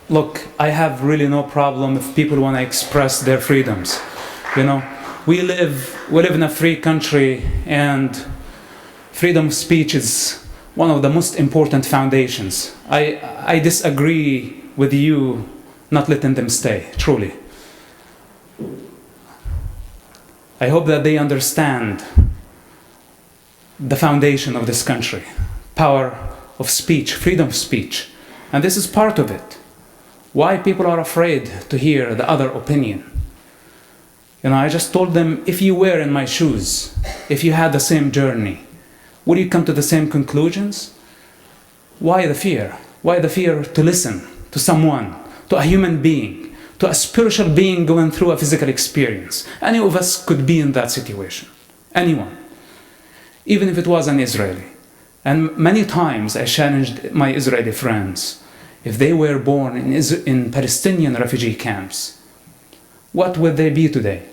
look, I have really no problem if people want to express their freedoms. You know, we live in a free country, and freedom of speech is one of the most important foundations. I disagree with you not letting them stay, truly. I hope that they understand the foundation of this country, power of speech, freedom of speech. And this is part of it. Why people are afraid to hear the other opinion. You know, I just told them, if you were in my shoes, if you had the same journey, would you come to the same conclusions? Why the fear? Why the fear to listen to someone, to a human being, to a spiritual being going through a physical experience? Any of us could be in that situation. Anyone. Even if it was an Israeli. And many times I challenged my Israeli friends, if they were born in Palestinian refugee camps, what would they be today?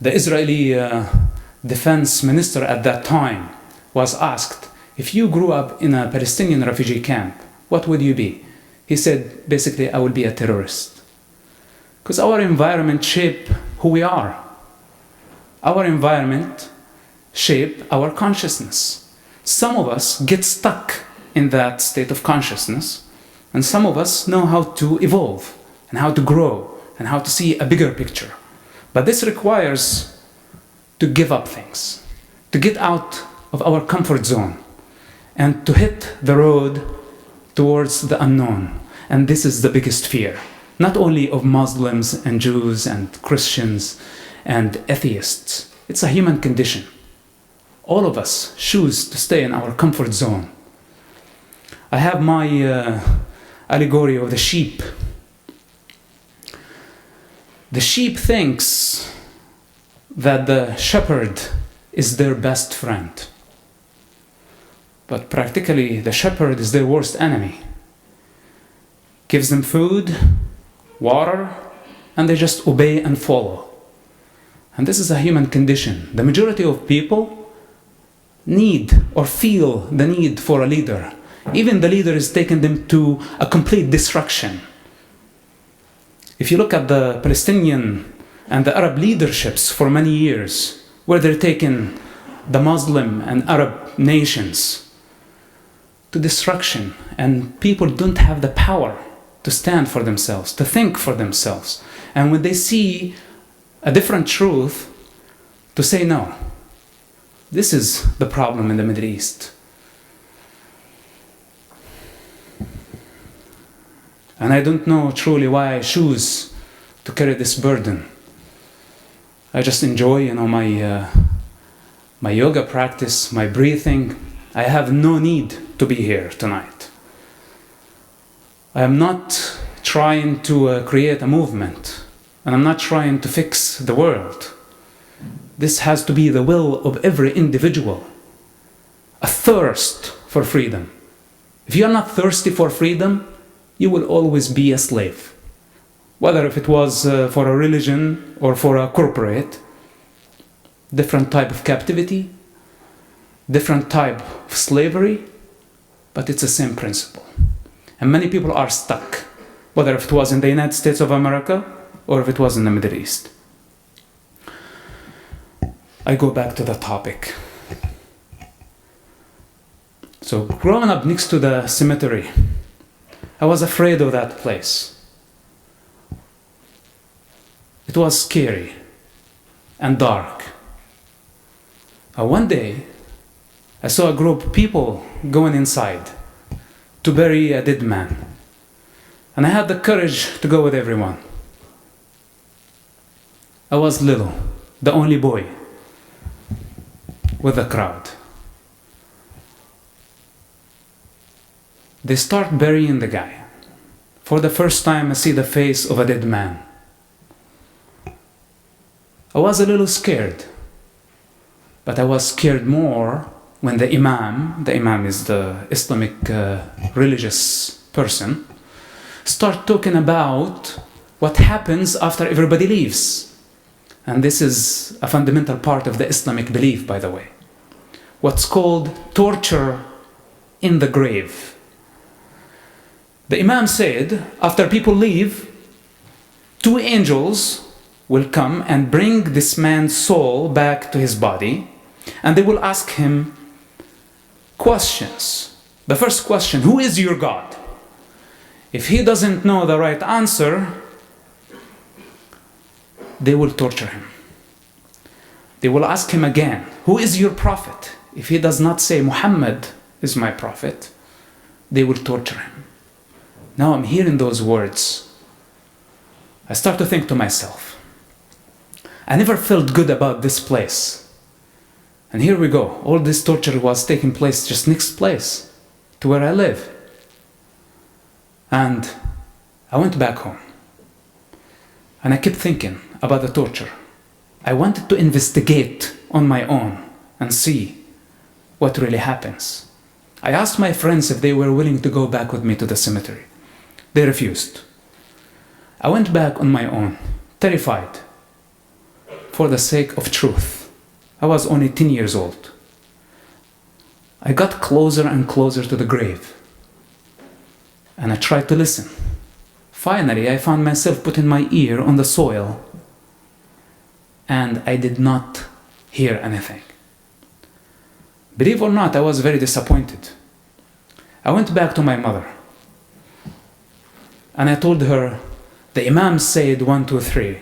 The Israeli defense minister at that time was asked, if you grew up in a Palestinian refugee camp, what would you be? He said, basically, I would be a terrorist. Because our environment shapes who we are. Our environment shapes our consciousness. Some of us get stuck in that state of consciousness, and some of us know how to evolve and how to grow and how to see a bigger picture. But this requires to give up things, to get out of our comfort zone, and to hit the road towards the unknown. And this is the biggest fear, not only of Muslims and Jews and Christians and atheists. It's a human condition. All of us choose to stay in our comfort zone. I have my allegory of the sheep. The sheep thinks that the shepherd is their best friend. But practically, the shepherd is their worst enemy. Gives them food, water, and they just obey and follow. And this is a human condition. The majority of people need or feel the need for a leader. Even the leader is taking them to a complete destruction. If you look at the Palestinian and the Arab leaderships for many years, where they're taking the Muslim and Arab nations to destruction, and people don't have the power to stand for themselves, to think for themselves. And when they see a different truth, to say no. This is the problem in the Middle East. And I don't know truly why I choose to carry this burden. I just enjoy, my yoga practice, my breathing. I have no need to be here tonight. I am not trying to create a movement, and I'm not trying to fix the world. This has to be the will of every individual. A thirst for freedom. If you are not thirsty for freedom, you will always be a slave. Whether if it was for a religion or for a corporate, different type of captivity, different type of slavery, but it's the same principle. And many people are stuck, whether if it was in the United States of America or if it was in the Middle East. I go back to the topic. So growing up next to the cemetery, I was afraid of that place. It was scary and dark. One day, I saw a group of people going inside to bury a dead man. And I had the courage to go with everyone. I was little, the only boy with the crowd. They start burying the guy. For the first time, I see the face of a dead man. I was a little scared, but I was scared more when the imam is the Islamic religious person, start talking about what happens after everybody leaves. And this is a fundamental part of the Islamic belief, by the way. What's called torture in the grave. The Imam said, after people leave, 2 angels will come and bring this man's soul back to his body, and they will ask him questions. The first question, who is your God? If he doesn't know the right answer, they will torture him. They will ask him again, who is your prophet? If he does not say, Muhammad is my prophet, they will torture him. Now I'm hearing those words. I start to think to myself, I never felt good about this place. And here we go. All this torture was taking place just next place to where I live. And I went back home. And I kept thinking about the torture. I wanted to investigate on my own and see what really happens. I asked my friends if they were willing to go back with me to the cemetery. They refused. I went back on my own, terrified, for the sake of truth. I was only 10 years old. I got closer and closer to the grave, and I tried to listen. Finally, I found myself putting my ear on the soil, and I did not hear anything. Believe it or not, I was very disappointed. I went back to my mother, and I told her, the Imam said 1, 2, 3.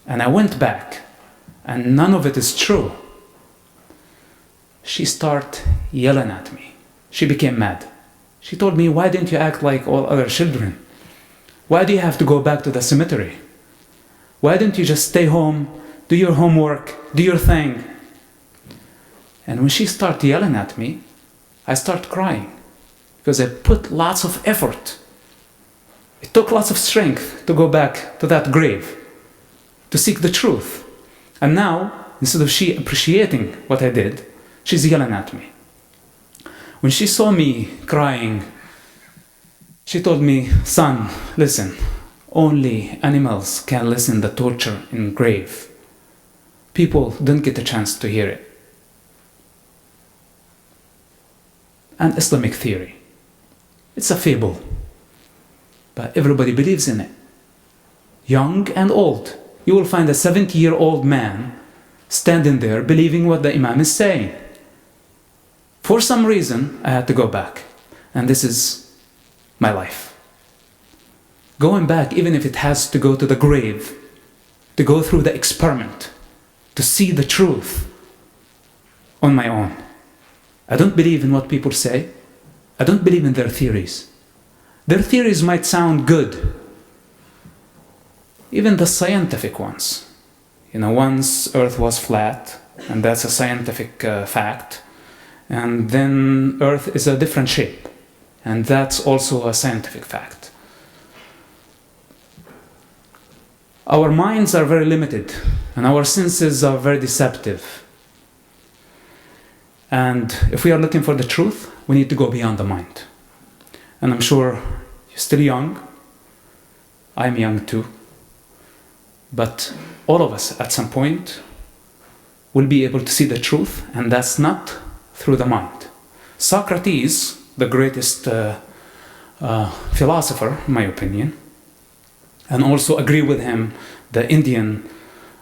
And I went back, and none of it is true. She started yelling at me. She became mad. She told me, why didn't you act like all other children? Why do you have to go back to the cemetery? Why didn't you just stay home, do your homework, do your thing? And when she started yelling at me, I started crying, because I put lots of effort. It took lots of strength to go back to that grave, to seek the truth. And now, instead of she appreciating what I did, she's yelling at me. When she saw me crying, she told me, son, listen, only animals can listen to torture in grave. People don't get a chance to hear it. An Islamic theory. It's a fable, but everybody believes in it. Young and old. You will find a 70-year-old man standing there believing what the Imam is saying. For some reason, I had to go back. And this is my life. Going back, even if it has to go to the grave, to go through the experiment, to see the truth on my own. I don't believe in what people say. I don't believe in their theories. Their theories might sound good. Even the scientific ones. Once Earth was flat, and that's a scientific fact. And then Earth is a different shape, and that's also a scientific fact. Our minds are very limited, and our senses are very deceptive. And if we are looking for the truth, we need to go beyond the mind. And I'm sure you're still young. I'm young too. But all of us at some point will be able to see the truth, and that's not through the mind. Socrates, the greatest philosopher, in my opinion, and also agree with him, the Indian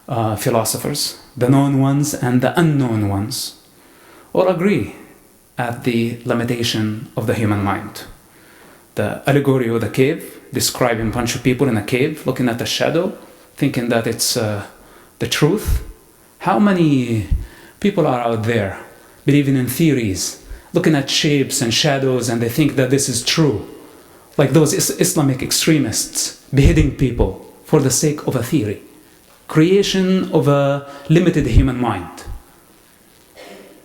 philosophers, the known ones and the unknown ones, all agree at the limitation of the human mind. The allegory of the cave, describing a bunch of people in a cave, looking at a shadow, thinking that it's the truth. How many people are out there believing in theories, looking at shapes and shadows, and they think that this is true? Like those Islamic extremists beheading people for the sake of a theory. Creation of a limited human mind.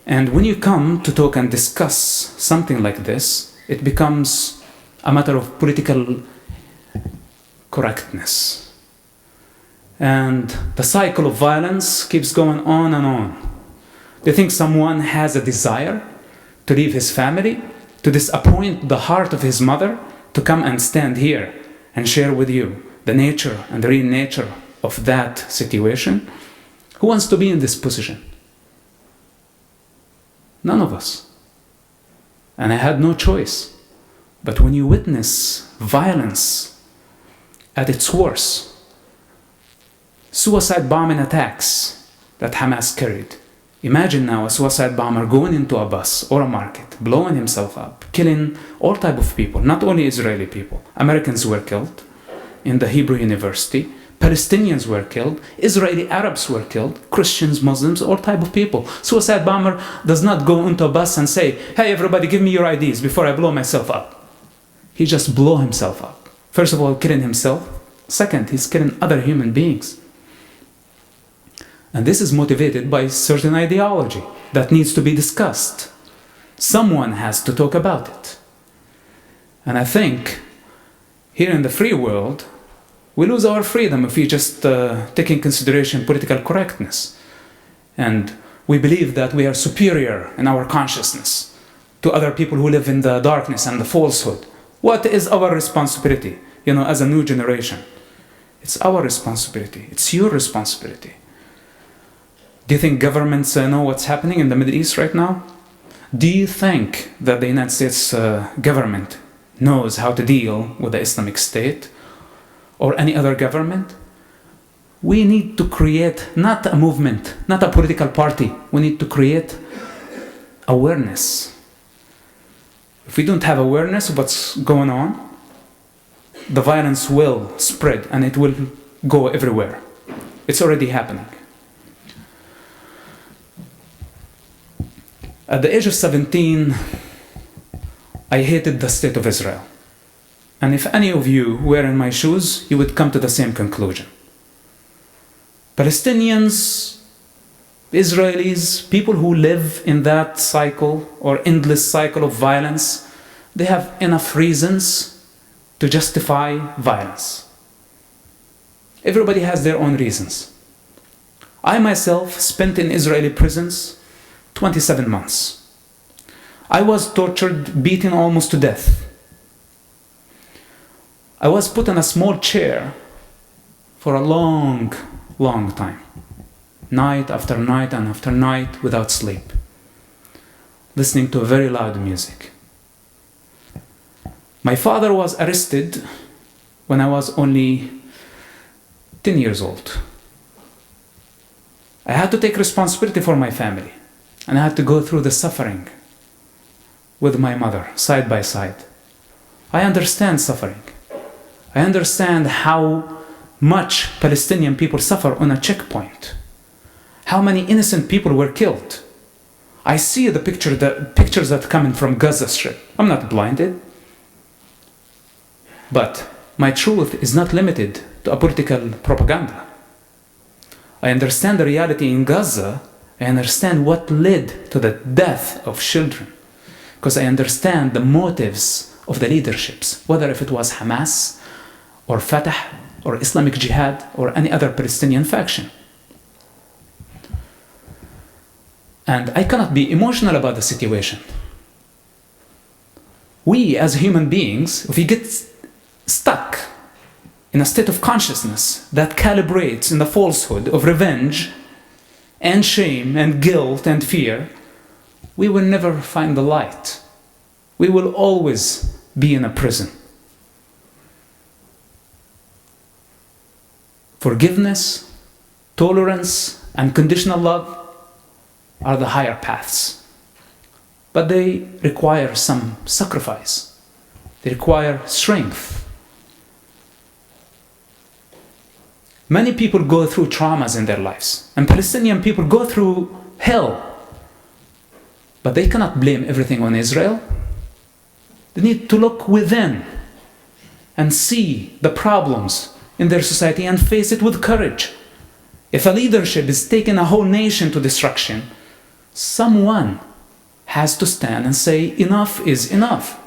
And when you come to talk and discuss something like this, it becomes a matter of political correctness. And the cycle of violence keeps going on and on. They think someone has a desire to leave his family, to disappoint the heart of his mother, to come and stand here and share with you the nature and the real nature of that situation. Who wants to be in this position? None of us. And I had no choice But when you witness violence at its worst, suicide bombing attacks that Hamas carried. Imagine now a suicide bomber going into a bus or a market, blowing himself up, killing all type of people, not only Israeli people. Americans were killed in the Hebrew University. Palestinians were killed. Israeli Arabs were killed. Christians, Muslims, all type of people. Suicide bomber does not go into a bus and say, hey, everybody, give me your IDs before I blow myself up. He just blow himself up. First of all, killing himself. Second, he's killing other human beings. And this is motivated by certain ideology that needs to be discussed. Someone has to talk about it. And I think here in the free world, we lose our freedom if we just take in consideration political correctness. And we believe that we are superior in our consciousness to other people who live in the darkness and the falsehood. What is our responsibility, as a new generation? It's our responsibility. It's your responsibility. Do you think governments know what's happening in the Middle East right now? Do you think that the United States government knows how to deal with the Islamic State or any other government? We need to create not a movement, not a political party. We need to create awareness. If we don't have awareness of what's going on, the violence will spread and it will go everywhere. It's already happening. At the age of 17, I hated the state of Israel. And if any of you were in my shoes, you would come to the same conclusion. Palestinians, Israelis, people who live in that cycle or endless cycle of violence, they have enough reasons to justify violence. Everybody has their own reasons. I myself spent in Israeli prisons 27 months. I was tortured, beaten almost to death. I was put in a small chair for a long, long time. Night after night and after night without sleep. Listening to very loud music. My father was arrested when I was only 10 years old. I had to take responsibility for my family. And I had to go through the suffering with my mother, side by side. I understand suffering. I understand how much Palestinian people suffer on a checkpoint. How many innocent people were killed. I see the pictures that come in from Gaza Strip. I'm not blinded. But my truth is not limited to a political propaganda. I understand the reality in Gaza. I understand what led to the death of children. Because I understand the motives of the leaderships, whether if it was Hamas or Fatah or Islamic Jihad or any other Palestinian faction. And I cannot be emotional about the situation. We as human beings, if we get stuck in a state of consciousness that calibrates in the falsehood of revenge and shame and guilt and fear, we will never find the light. We will always be in a prison. Forgiveness, tolerance, and conditional love are the higher paths. But they require some sacrifice. They require strength. Many people go through traumas in their lives, and Palestinian people go through hell. But they cannot blame everything on Israel. They need to look within and see the problems in their society and face it with courage. If a leadership is taking a whole nation to destruction, someone has to stand and say enough is enough.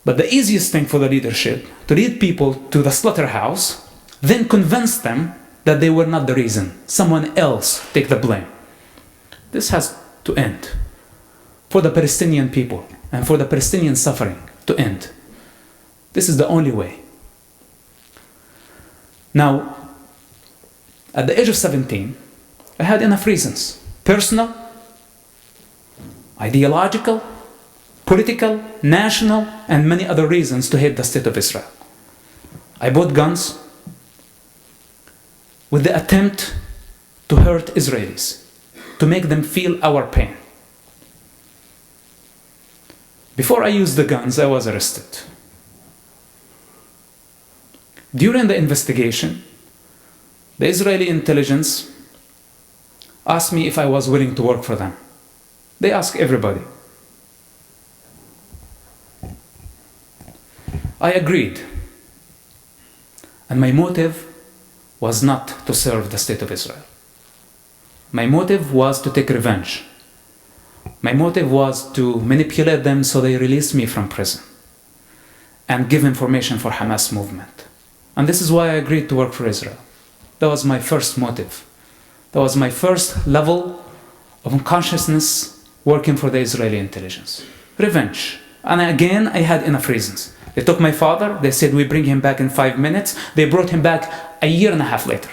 But the easiest thing for the leadership, to lead people to the slaughterhouse, then convince them that they were not the reason. Someone else take the blame. This has to end. For the Palestinian people and for the Palestinian suffering to end. This is the only way. Now, at the age of 17, I had enough reasons. Personal, ideological, political, national, and many other reasons to hate the state of Israel. I bought guns with the attempt to hurt Israelis, to make them feel our pain. Before I used the guns, I was arrested. During the investigation, the Israeli intelligence asked me if I was willing to work for them. They ask everybody. I agreed. And my motive was not to serve the state of Israel. My motive was to take revenge. My motive was to manipulate them so they release me from prison and give information for Hamas movement. And this is why I agreed to work for Israel. That was my first motive. That was my first level of consciousness working for the Israeli intelligence. Revenge. And again, I had enough reasons. They took my father, they said we bring him back in 5 minutes. They brought him back a year and a half later.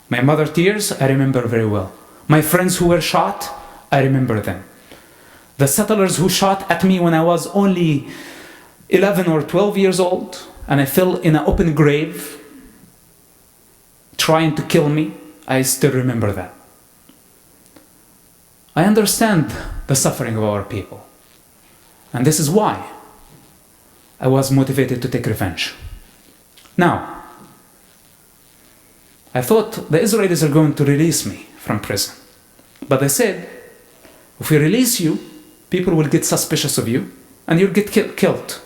My mother's tears, I remember very well. My friends who were shot, I remember them. The settlers who shot at me when I was only 11 or 12 years old, and I fell in an open grave, trying to kill me, I still remember that. I understand the suffering of our people. And this is why I was motivated to take revenge. Now, I thought the Israelis are going to release me from prison. But they said, if we release you, people will get suspicious of you and you'll get killed.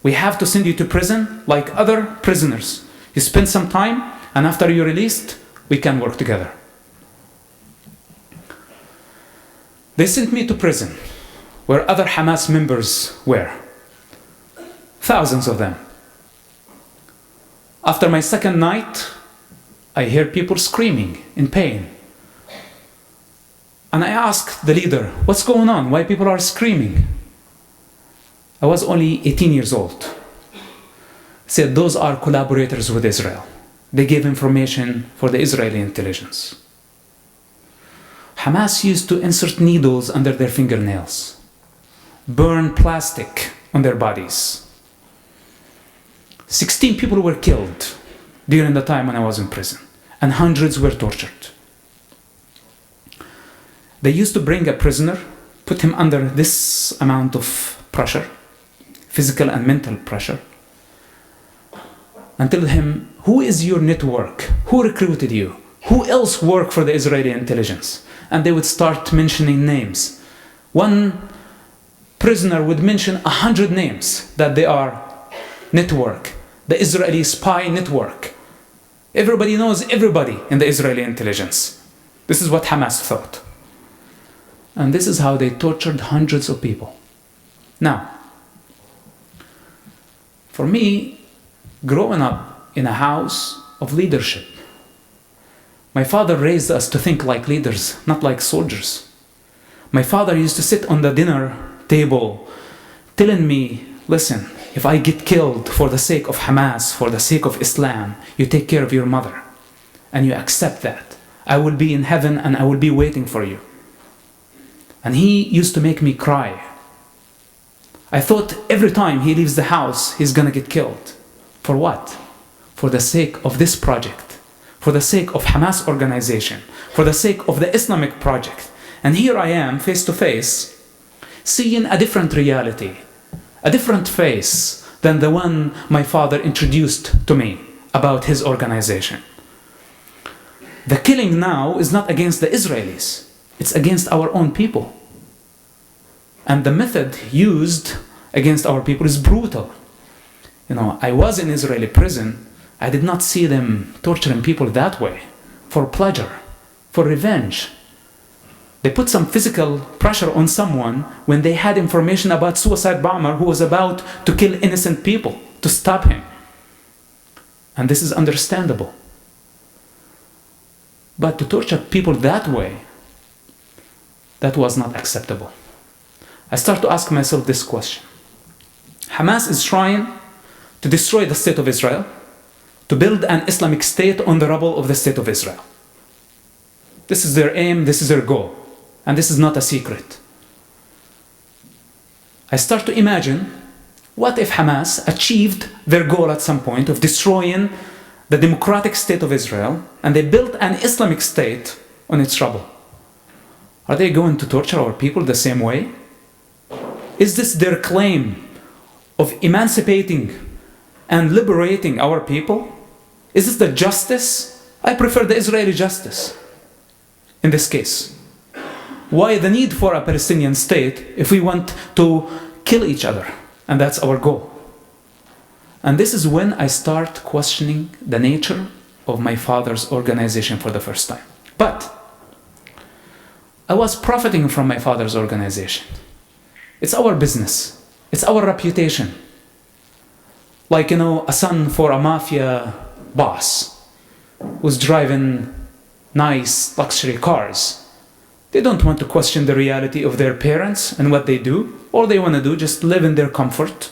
We have to send you to prison like other prisoners. You spend some time, and after you're released, we can work together. They sent me to prison where other Hamas members were. Thousands of them. After my second night, I hear people screaming in pain. And I asked the leader, what's going on? Why people are screaming? I was only 18 years old. He said, those are collaborators with Israel. They gave information for the Israeli intelligence. Hamas used to insert needles under their fingernails, burn plastic on their bodies. 16 people were killed during the time when I was in prison, and hundreds were tortured. They used to bring a prisoner, put him under this amount of pressure, physical and mental pressure, and tell him, who is your network? Who recruited you? Who else worked for the Israeli intelligence? And they would start mentioning names. One prisoner would mention 100 names that they are network, the Israeli spy network. Everybody knows everybody in the Israeli intelligence. This is what Hamas thought. And this is how they tortured hundreds of people. Now, for me, growing up in a house of leadership, my father raised us to think like leaders, not like soldiers. My father used to sit on the dinner table telling me, listen, if I get killed for the sake of Hamas, for the sake of Islam, you take care of your mother and you accept that. I will be in heaven and I will be waiting for you. And he used to make me cry. I thought every time he leaves the house, he's gonna get killed. For what? For the sake of this project, for the sake of Hamas organization, for the sake of the Islamic project. And here I am, face to face, seeing a different reality, a different face than the one my father introduced to me about his organization. The killing now is not against the Israelis, it's against our own people. And the method used against our people is brutal. You know, I was in Israeli prison. I did not see them torturing people that way, for pleasure, for revenge. They put some physical pressure on someone when they had information about suicide bomber who was about to kill innocent people, to stop him. And this is understandable. But to torture people that way, that was not acceptable. I start to ask myself this question. Hamas is trying to destroy the state of Israel, to build an Islamic state on the rubble of the state of Israel. This is their aim, this is their goal, and this is not a secret. I start to imagine, what if Hamas achieved their goal at some point of destroying the democratic state of Israel, and they built an Islamic state on its rubble? Are they going to torture our people the same way? Is this their claim of emancipating and liberating our people? Is this the justice? I prefer the Israeli justice in this case. Why the need for a Palestinian state if we want to kill each other? And that's our goal. And this is when I start questioning the nature of my father's organization for the first time. But I was profiting from my father's organization. It's our business. It's our reputation. Like, a son for a mafia boss who's driving nice luxury cars. They don't want to question the reality of their parents and what they do. All they want to do, just live in their comfort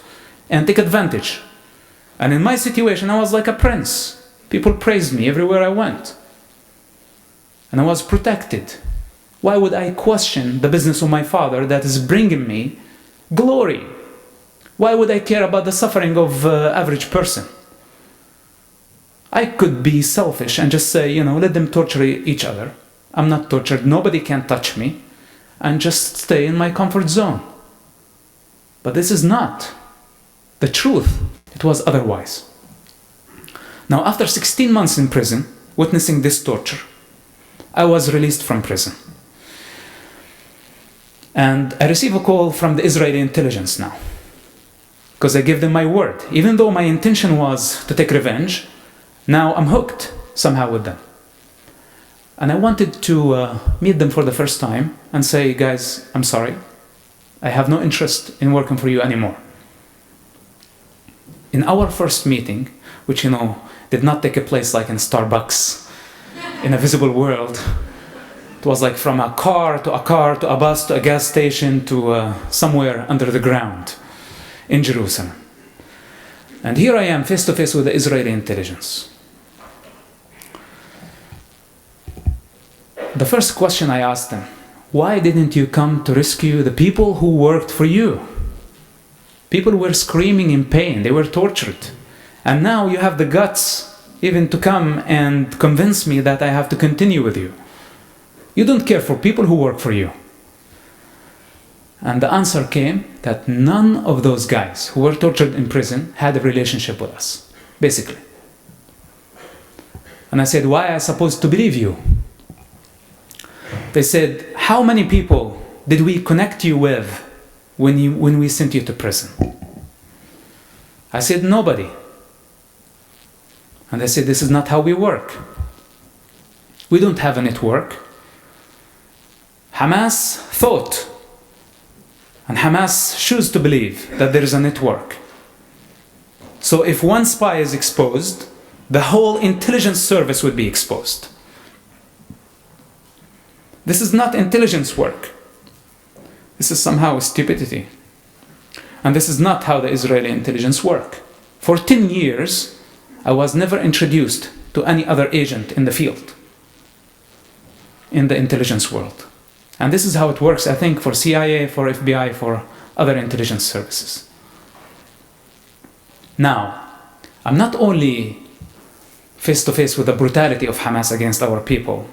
and take advantage. And in my situation, I was like a prince. People praised me everywhere I went. And I was protected. Why would I question the business of my father that is bringing me glory? Why would I care about the suffering of average person? I could be selfish and just say, let them torture each other. I'm not tortured, nobody can touch me, and just stay in my comfort zone. But this is not the truth. It was otherwise. Now, after 16 months in prison, witnessing this torture, I was released from prison. And I receive a call from the Israeli intelligence now, because I give them my word. Even though my intention was to take revenge, now I'm hooked somehow with them. And I wanted to meet them for the first time and say, guys, I'm sorry. I have no interest in working for you anymore. In our first meeting, which, did not take a place like in Starbucks, in a visible world, it was like from a car to a bus to a gas station to somewhere under the ground in Jerusalem. And here I am face to face with the Israeli intelligence. The first question I asked them, why didn't you come to rescue the people who worked for you? People were screaming in pain, they were tortured. And now you have the guts even to come and convince me that I have to continue with you. You don't care for people who work for you. And the answer came that none of those guys who were tortured in prison had a relationship with us, basically. And I said, why am I supposed to believe you? They said, how many people did we connect you with when we sent you to prison? I said, nobody. And they said, this is not how we work. We don't have a network. Hamas thought, and Hamas choose to believe that there is a network. So if one spy is exposed, the whole intelligence service would be exposed. This is not intelligence work. This is somehow stupidity. And this is not how the Israeli intelligence work. For 10 years, I was never introduced to any other agent in the field, in the intelligence world. And this is how it works, I think, for CIA, for FBI, for other intelligence services. Now, I'm not only face to face with the brutality of Hamas against our people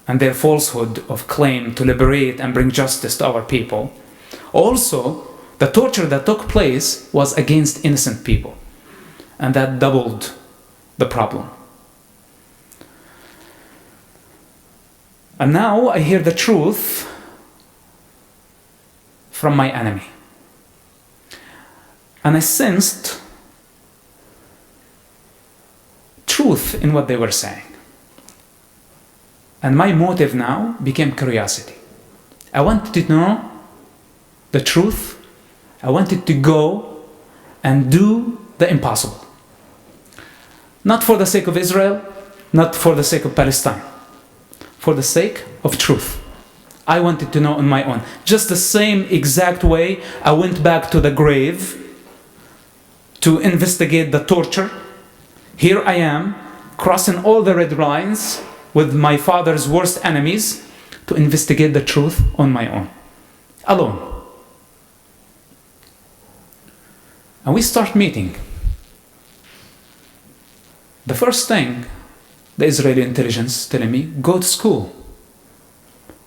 and their falsehood of claim to liberate and bring justice to our people. Also, the torture that took place was against innocent people. And that doubled the problem. And now I hear the truth from my enemy. And I sensed truth in what they were saying. And my motive now became curiosity. I wanted to know the truth. I wanted to go and do the impossible. Not for the sake of Israel, not for the sake of Palestine, for the sake of truth. I wanted to know on my own. Just the same exact way I went back to the grave to investigate the torture. Here I am, crossing all the red lines with my father's worst enemies to investigate the truth on my own, alone. And we start meeting. The first thing, the Israeli intelligence telling me, go to school.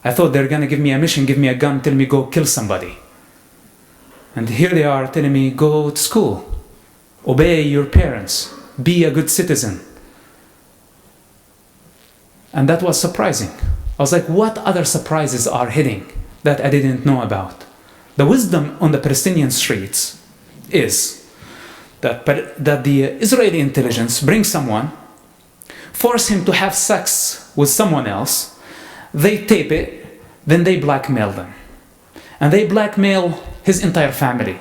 I thought they're going to give me a mission, give me a gun, tell me go kill somebody. And here they are telling me, go to school, obey your parents, be a good citizen. And that was surprising. I was like, what other surprises are hitting that I didn't know about? The wisdom on the Palestinian streets is that the Israeli intelligence brings someone, force him to have sex with someone else, they tape it, then they blackmail them. And they blackmail his entire family.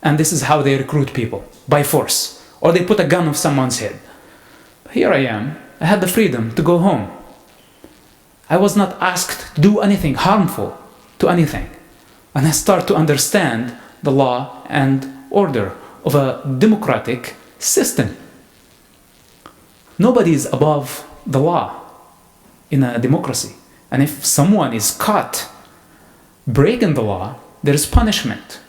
And this is how they recruit people, by force. Or they put a gun on someone's head. Here I am, I had the freedom to go home. I was not asked to do anything harmful to anything. And I start to understand the law and order of a democratic system. Nobody is above the law in a democracy. And if someone is caught breaking the law, there is punishment.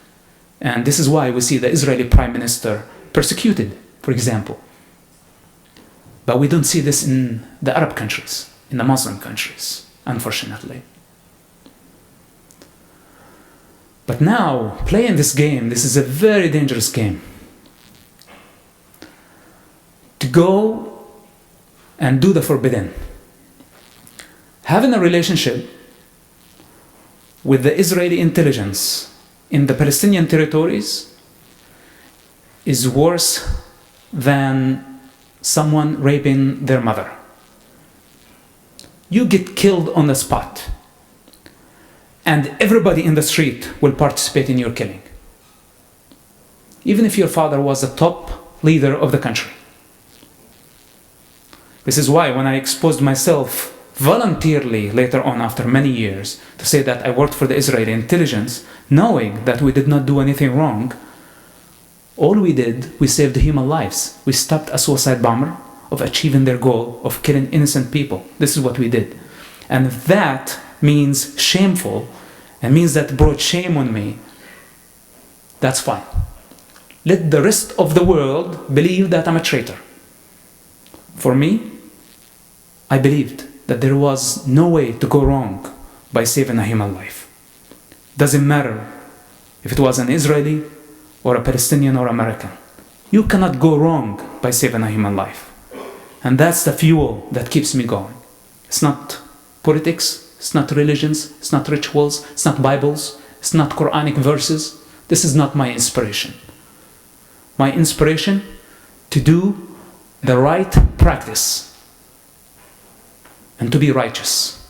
And this is why we see the Israeli Prime Minister persecuted, for example. But we don't see this in the Arab countries, in the Muslim countries, unfortunately. But now, playing this game, this is a very dangerous game. To go and do the forbidden. Having a relationship with the Israeli intelligence in the Palestinian territories is worse than someone raping their mother. You get killed on the spot, and everybody in the street will participate in your killing. Even if your father was the top leader of the country. This is why when I exposed myself voluntarily later on after many years to say that I worked for the Israeli intelligence, knowing that we did not do anything wrong, all we did, we saved human lives. We stopped a suicide bomber of achieving their goal of killing innocent people. This is what we did. And if that means shameful and means that brought shame on me, that's fine. Let the rest of the world believe that I'm a traitor. For me, I believed that there was no way to go wrong by saving a human life. Doesn't matter if it was an Israeli or a Palestinian or American. You cannot go wrong by saving a human life. And that's the fuel that keeps me going. It's not politics, it's not religions, it's not rituals, it's not Bibles, it's not Quranic verses. This is not my inspiration. My inspiration to do the right practice and to be righteous,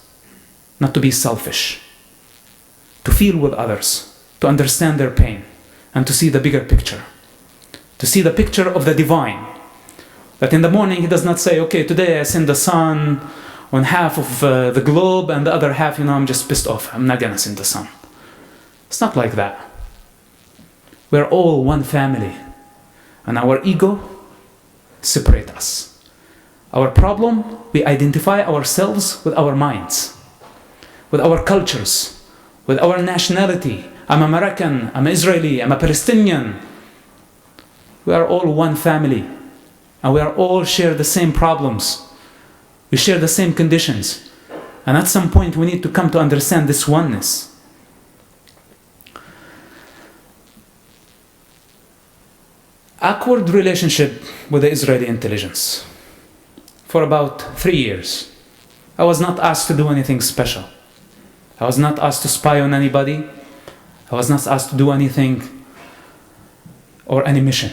not to be selfish, to feel with others, to understand their pain, and to see the bigger picture, to see the picture of the divine. That in the morning he does not say, okay, today I send the sun on half of the globe and the other half, I'm just pissed off. I'm not gonna send the sun. It's not like that. We're all one family, and our ego separates us. Our problem, we identify ourselves with our minds, with our cultures, with our nationality. I'm American, I'm Israeli, I'm a Palestinian. We are all one family, and we are all share the same problems. We share the same conditions. And at some point we need to come to understand this oneness. Awkward relationship with the Israeli intelligence. For about 3 years. I was not asked to do anything special. I was not asked to spy on anybody. I was not asked to do anything or any mission.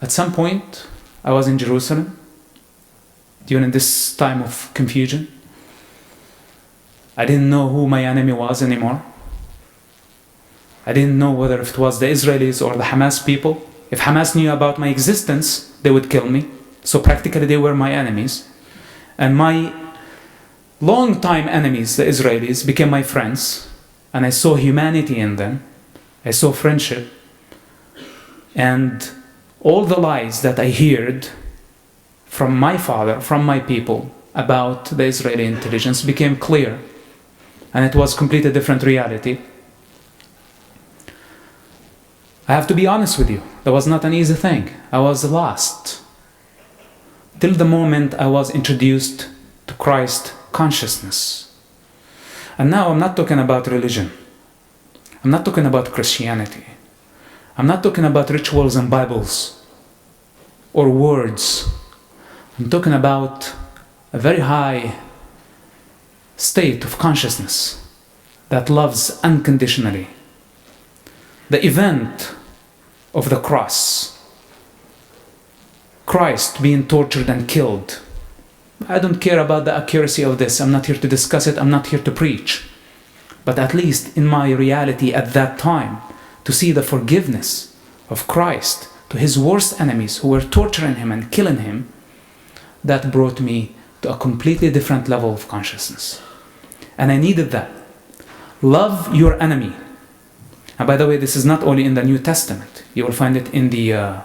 At some point, I was in Jerusalem during this time of confusion. I didn't know who my enemy was anymore. I didn't know whether it was the Israelis or the Hamas people. If Hamas knew about my existence, they would kill me. So practically they were my enemies. And my long-time enemies, the Israelis, became my friends. And I saw humanity in them. I saw friendship. And all the lies that I heard from my father, from my people, about the Israeli intelligence became clear. and it was completely different reality. I have to be honest with you, that was not an easy thing. I was lost till the moment I was introduced to Christ consciousness. And now I'm not talking about religion. I'm not talking about Christianity. I'm not talking about rituals and Bibles or words. I'm talking about a very high state of consciousness that loves unconditionally. The event of the cross, Christ being tortured and killed. I don't care about the accuracy of this. I'm not here to discuss it. I'm not here to preach. But at least in my reality at that time, to see the forgiveness of Christ to his worst enemies who were torturing him and killing him, that brought me to a completely different level of consciousness. And I needed that. Love your enemy. And by the way, this is not only in the New Testament. You will find it in the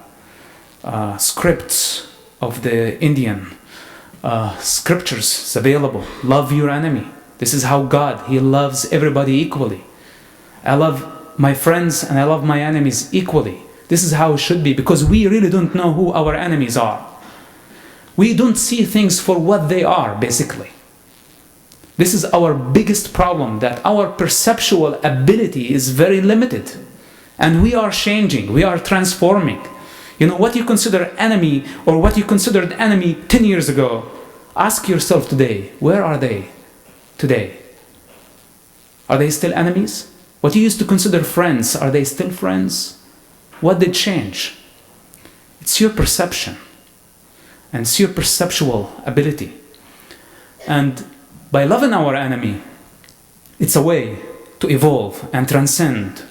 scripts of the Indian scriptures. It's available. Love your enemy. This is how God, he loves everybody equally. I love my friends and I love my enemies equally. This is how it should be, because we really don't know who our enemies are. We don't see things for what they are, basically. This is our biggest problem, that our perceptual ability is very limited. And we are changing, we are transforming. You know, what you consider enemy, or what you considered enemy 10 years ago, ask yourself today, where are they today? Are they still enemies? What you used to consider friends, are they still friends? What did change? It's your perception. And it's your perceptual ability. And by loving our enemy, it's a way to evolve and transcend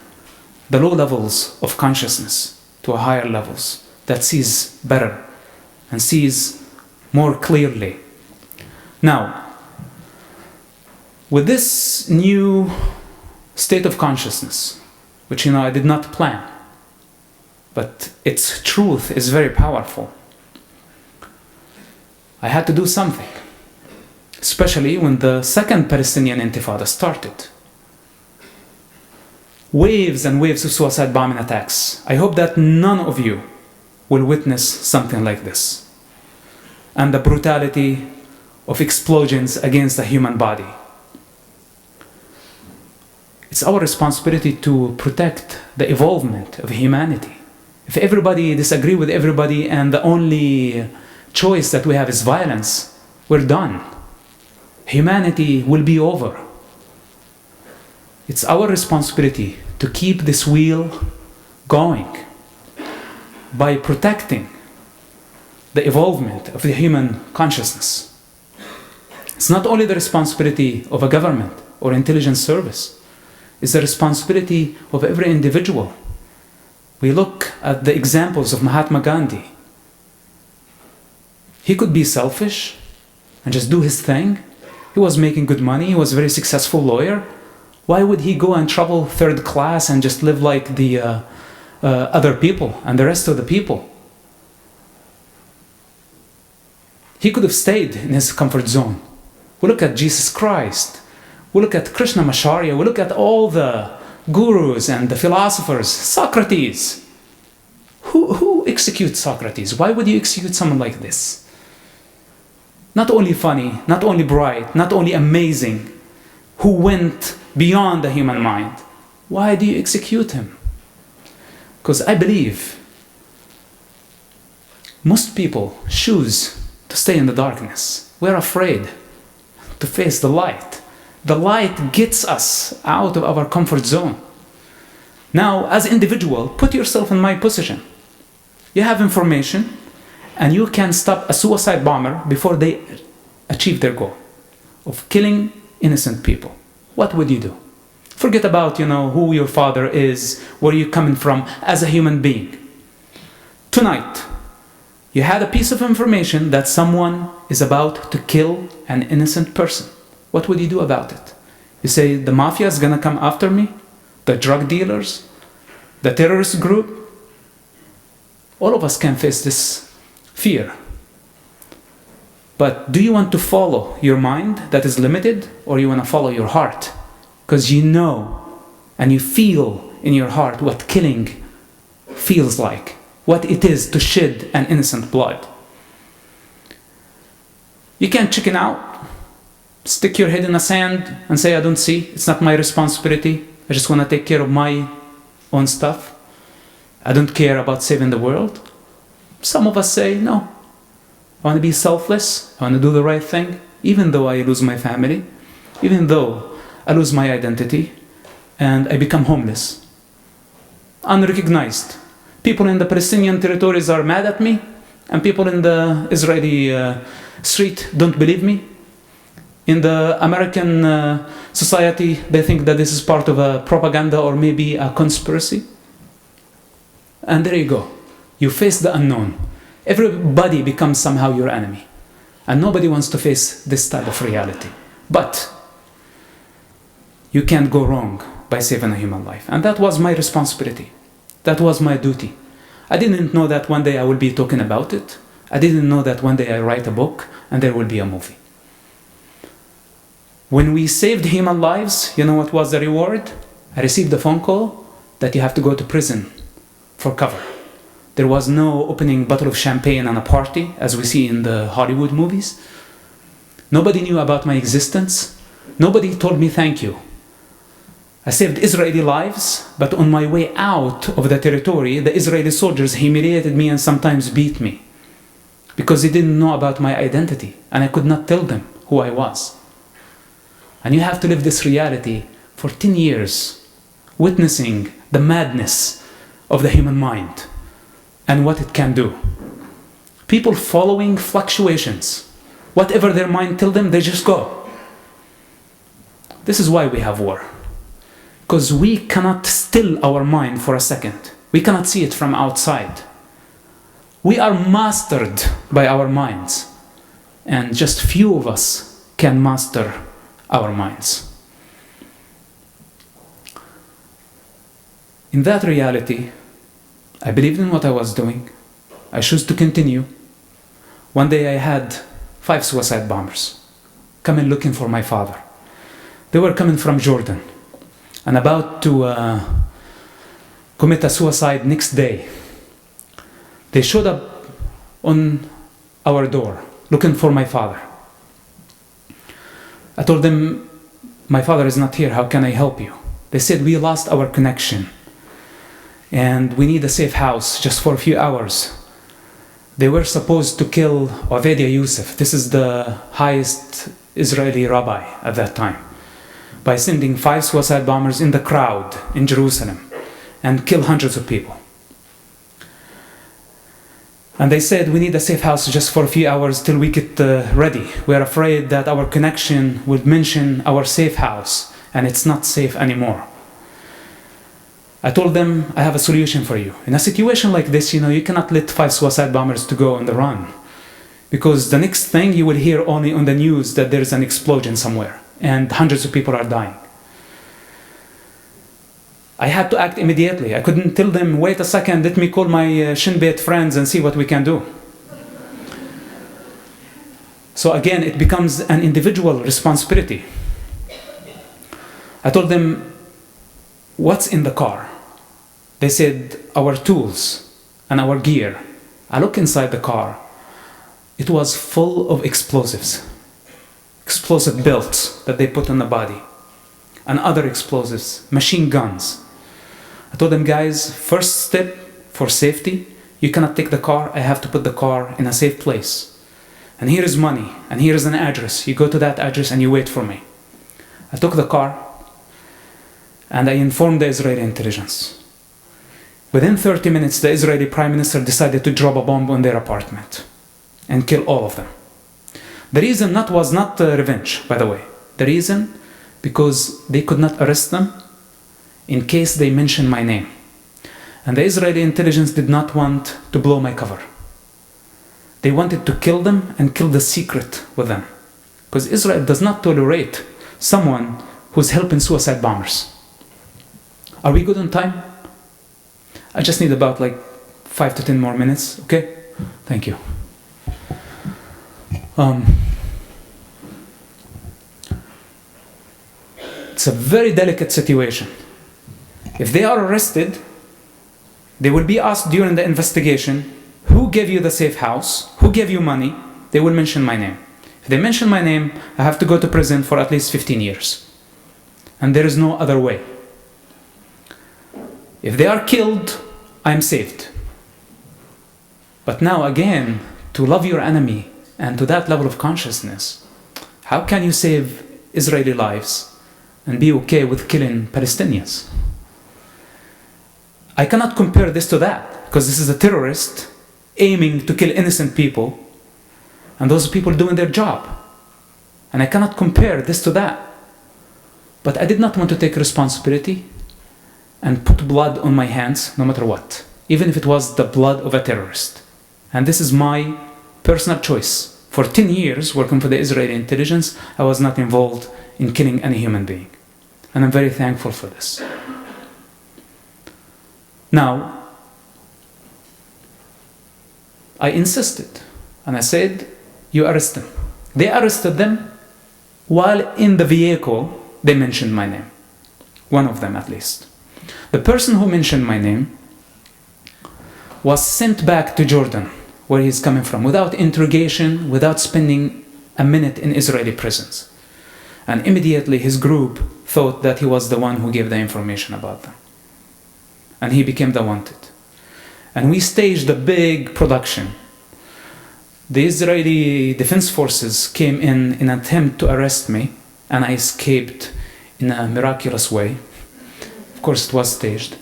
the low levels of consciousness to higher levels that sees better and sees more clearly. Now, with this new state of consciousness, which I did not plan, but its truth is very powerful, I had to do something, especially when the second Palestinian Intifada started. Waves and waves of suicide bombing attacks. I hope that none of you will witness something like this. And the brutality of explosions against the human body. It's our responsibility to protect the evolvement of humanity. If everybody disagree with everybody and the only choice that we have is violence, we're done. Humanity will be over. It's our responsibility to keep this wheel going by protecting the evolvement of the human consciousness. It's not only the responsibility of a government or intelligence service, it's the responsibility of every individual. We look at the examples of Mahatma Gandhi. He could be selfish and just do his thing. He was making good money, he was a very successful lawyer. Why would he go and travel third class and just live like the other people and the rest of the people? He could have stayed in his comfort zone. We look at Jesus Christ. We look at Krishnamacharya. We look at all the gurus and the philosophers. Socrates. Who executes Socrates? Why would you execute someone like this? Not only funny, not only bright, not only amazing, who went beyond the human mind. Why do you execute him? Because I believe most people choose to stay in the darkness. We're afraid to face the light. The light gets us out of our comfort zone. Now, as an individual, put yourself in my position. You have information, and you can stop a suicide bomber before they achieve their goal of killing innocent people. What would you do? Forget about, who your father is, where you're coming from as a human being. Tonight, you had a piece of information that someone is about to kill an innocent person. What would you do about it? You say, the mafia is going to come after me? The drug dealers? The terrorist group? All of us can face this fear. But do you want to follow your mind that is limited, or you want to follow your heart because you know and you feel in your heart what killing feels like, what it is to shed an innocent blood. You can't chicken out, stick your head in the sand and say, I don't see, it's not my responsibility, I just want to take care of my own stuff. I don't care about saving the world. Some of us say, no, I want to be selfless, I want to do the right thing, even though I lose my family, even though I lose my identity, and I become homeless, unrecognized. People in the Palestinian territories are mad at me, and people in the Israeli street don't believe me. In the American society, they think that this is part of a propaganda or maybe a conspiracy. And there you go. You face the unknown. Everybody becomes somehow your enemy. And nobody wants to face this type of reality. But you can't go wrong by saving a human life. And that was my responsibility. That was my duty. I didn't know that one day I will be talking about it. I didn't know that one day I write a book and there will be a movie. When we saved human lives, you know what was the reward? I received a phone call that you have to go to prison for cover. There was no opening bottle of champagne and a party, as we see in the Hollywood movies. Nobody knew about my existence. Nobody told me thank you. I saved Israeli lives, but on my way out of the territory, the Israeli soldiers humiliated me and sometimes beat me because they didn't know about my identity and I could not tell them who I was. And you have to live this reality for 10 years, witnessing the madness of the human mind and what it can do. People following fluctuations. Whatever their mind tells them, they just go. This is why we have war. Because we cannot still our mind for a second. We cannot see it from outside. We are mastered by our minds. And just few of us can master our minds. In that reality, I believed in what I was doing. I chose to continue. One day I had 5 suicide bombers coming looking for my father. They were coming from Jordan and about to commit a suicide next day. They showed up on our door looking for my father. I told them, my father is not here, how can I help you? They said, we lost our connection and we need a safe house just for a few hours. They were supposed to kill Mosab Yousef. This is the highest Israeli rabbi at that time, by sending 5 suicide bombers in the crowd in Jerusalem and kill hundreds of people. And they said, we need a safe house just for a few hours till we get ready. We are afraid that our connection would mention our safe house and it's not safe anymore. I told them, I have a solution for you. In a situation like this, you cannot let 5 suicide bombers to go on the run. Because the next thing you will hear only on the news that there is an explosion somewhere and hundreds of people are dying. I had to act immediately. I couldn't tell them, wait a second, let me call my Shin Bet friends and see what we can do. So again, it becomes an individual responsibility. I told them, what's in the car? They said, our tools and our gear. I look inside the car. It was full of explosives. Explosive belts that they put on the body. And other explosives, machine guns. I told them, guys, first step for safety, you cannot take the car. I have to put the car in a safe place. And here is money, and here is an address. You go to that address and you wait for me. I took the car and I informed the Israeli intelligence. Within 30 minutes, the Israeli Prime Minister decided to drop a bomb on their apartment and kill all of them. The reason was not revenge, by the way. The reason, because they could not arrest them in case they mentioned my name. And the Israeli intelligence did not want to blow my cover. They wanted to kill them and kill the secret with them. Because Israel does not tolerate someone who's helping suicide bombers. Are we good on time? I just need about 5 to 10 more minutes, okay? Thank you. It's a very delicate situation. If they are arrested, they will be asked during the investigation, who gave you the safe house? Who gave you money? They will mention my name. If they mention my name, I have to go to prison for at least 15 years. And there is no other way. If they are killed, I'm saved. But now again, to love your enemy and to that level of consciousness, how can you save Israeli lives and be okay with killing Palestinians? I cannot compare this to that, because this is a terrorist aiming to kill innocent people, and those people doing their job. And I cannot compare this to that. But I did not want to take responsibility and put blood on my hands, no matter what, even if it was the blood of a terrorist. And this is my personal choice. For 10 years, working for the Israeli intelligence, I was not involved in killing any human being. And I'm very thankful for this. Now, I insisted, and I said, you arrest them. They arrested them while in the vehicle, they mentioned my name. One of them, at least. The person who mentioned my name was sent back to Jordan, where he's coming from, without interrogation, without spending a minute in Israeli prisons. And immediately his group thought that he was the one who gave the information about them. And he became the wanted. And we staged a big production. The Israeli Defense Forces came in an attempt to arrest me, and I escaped in a miraculous way. Of course, it was staged.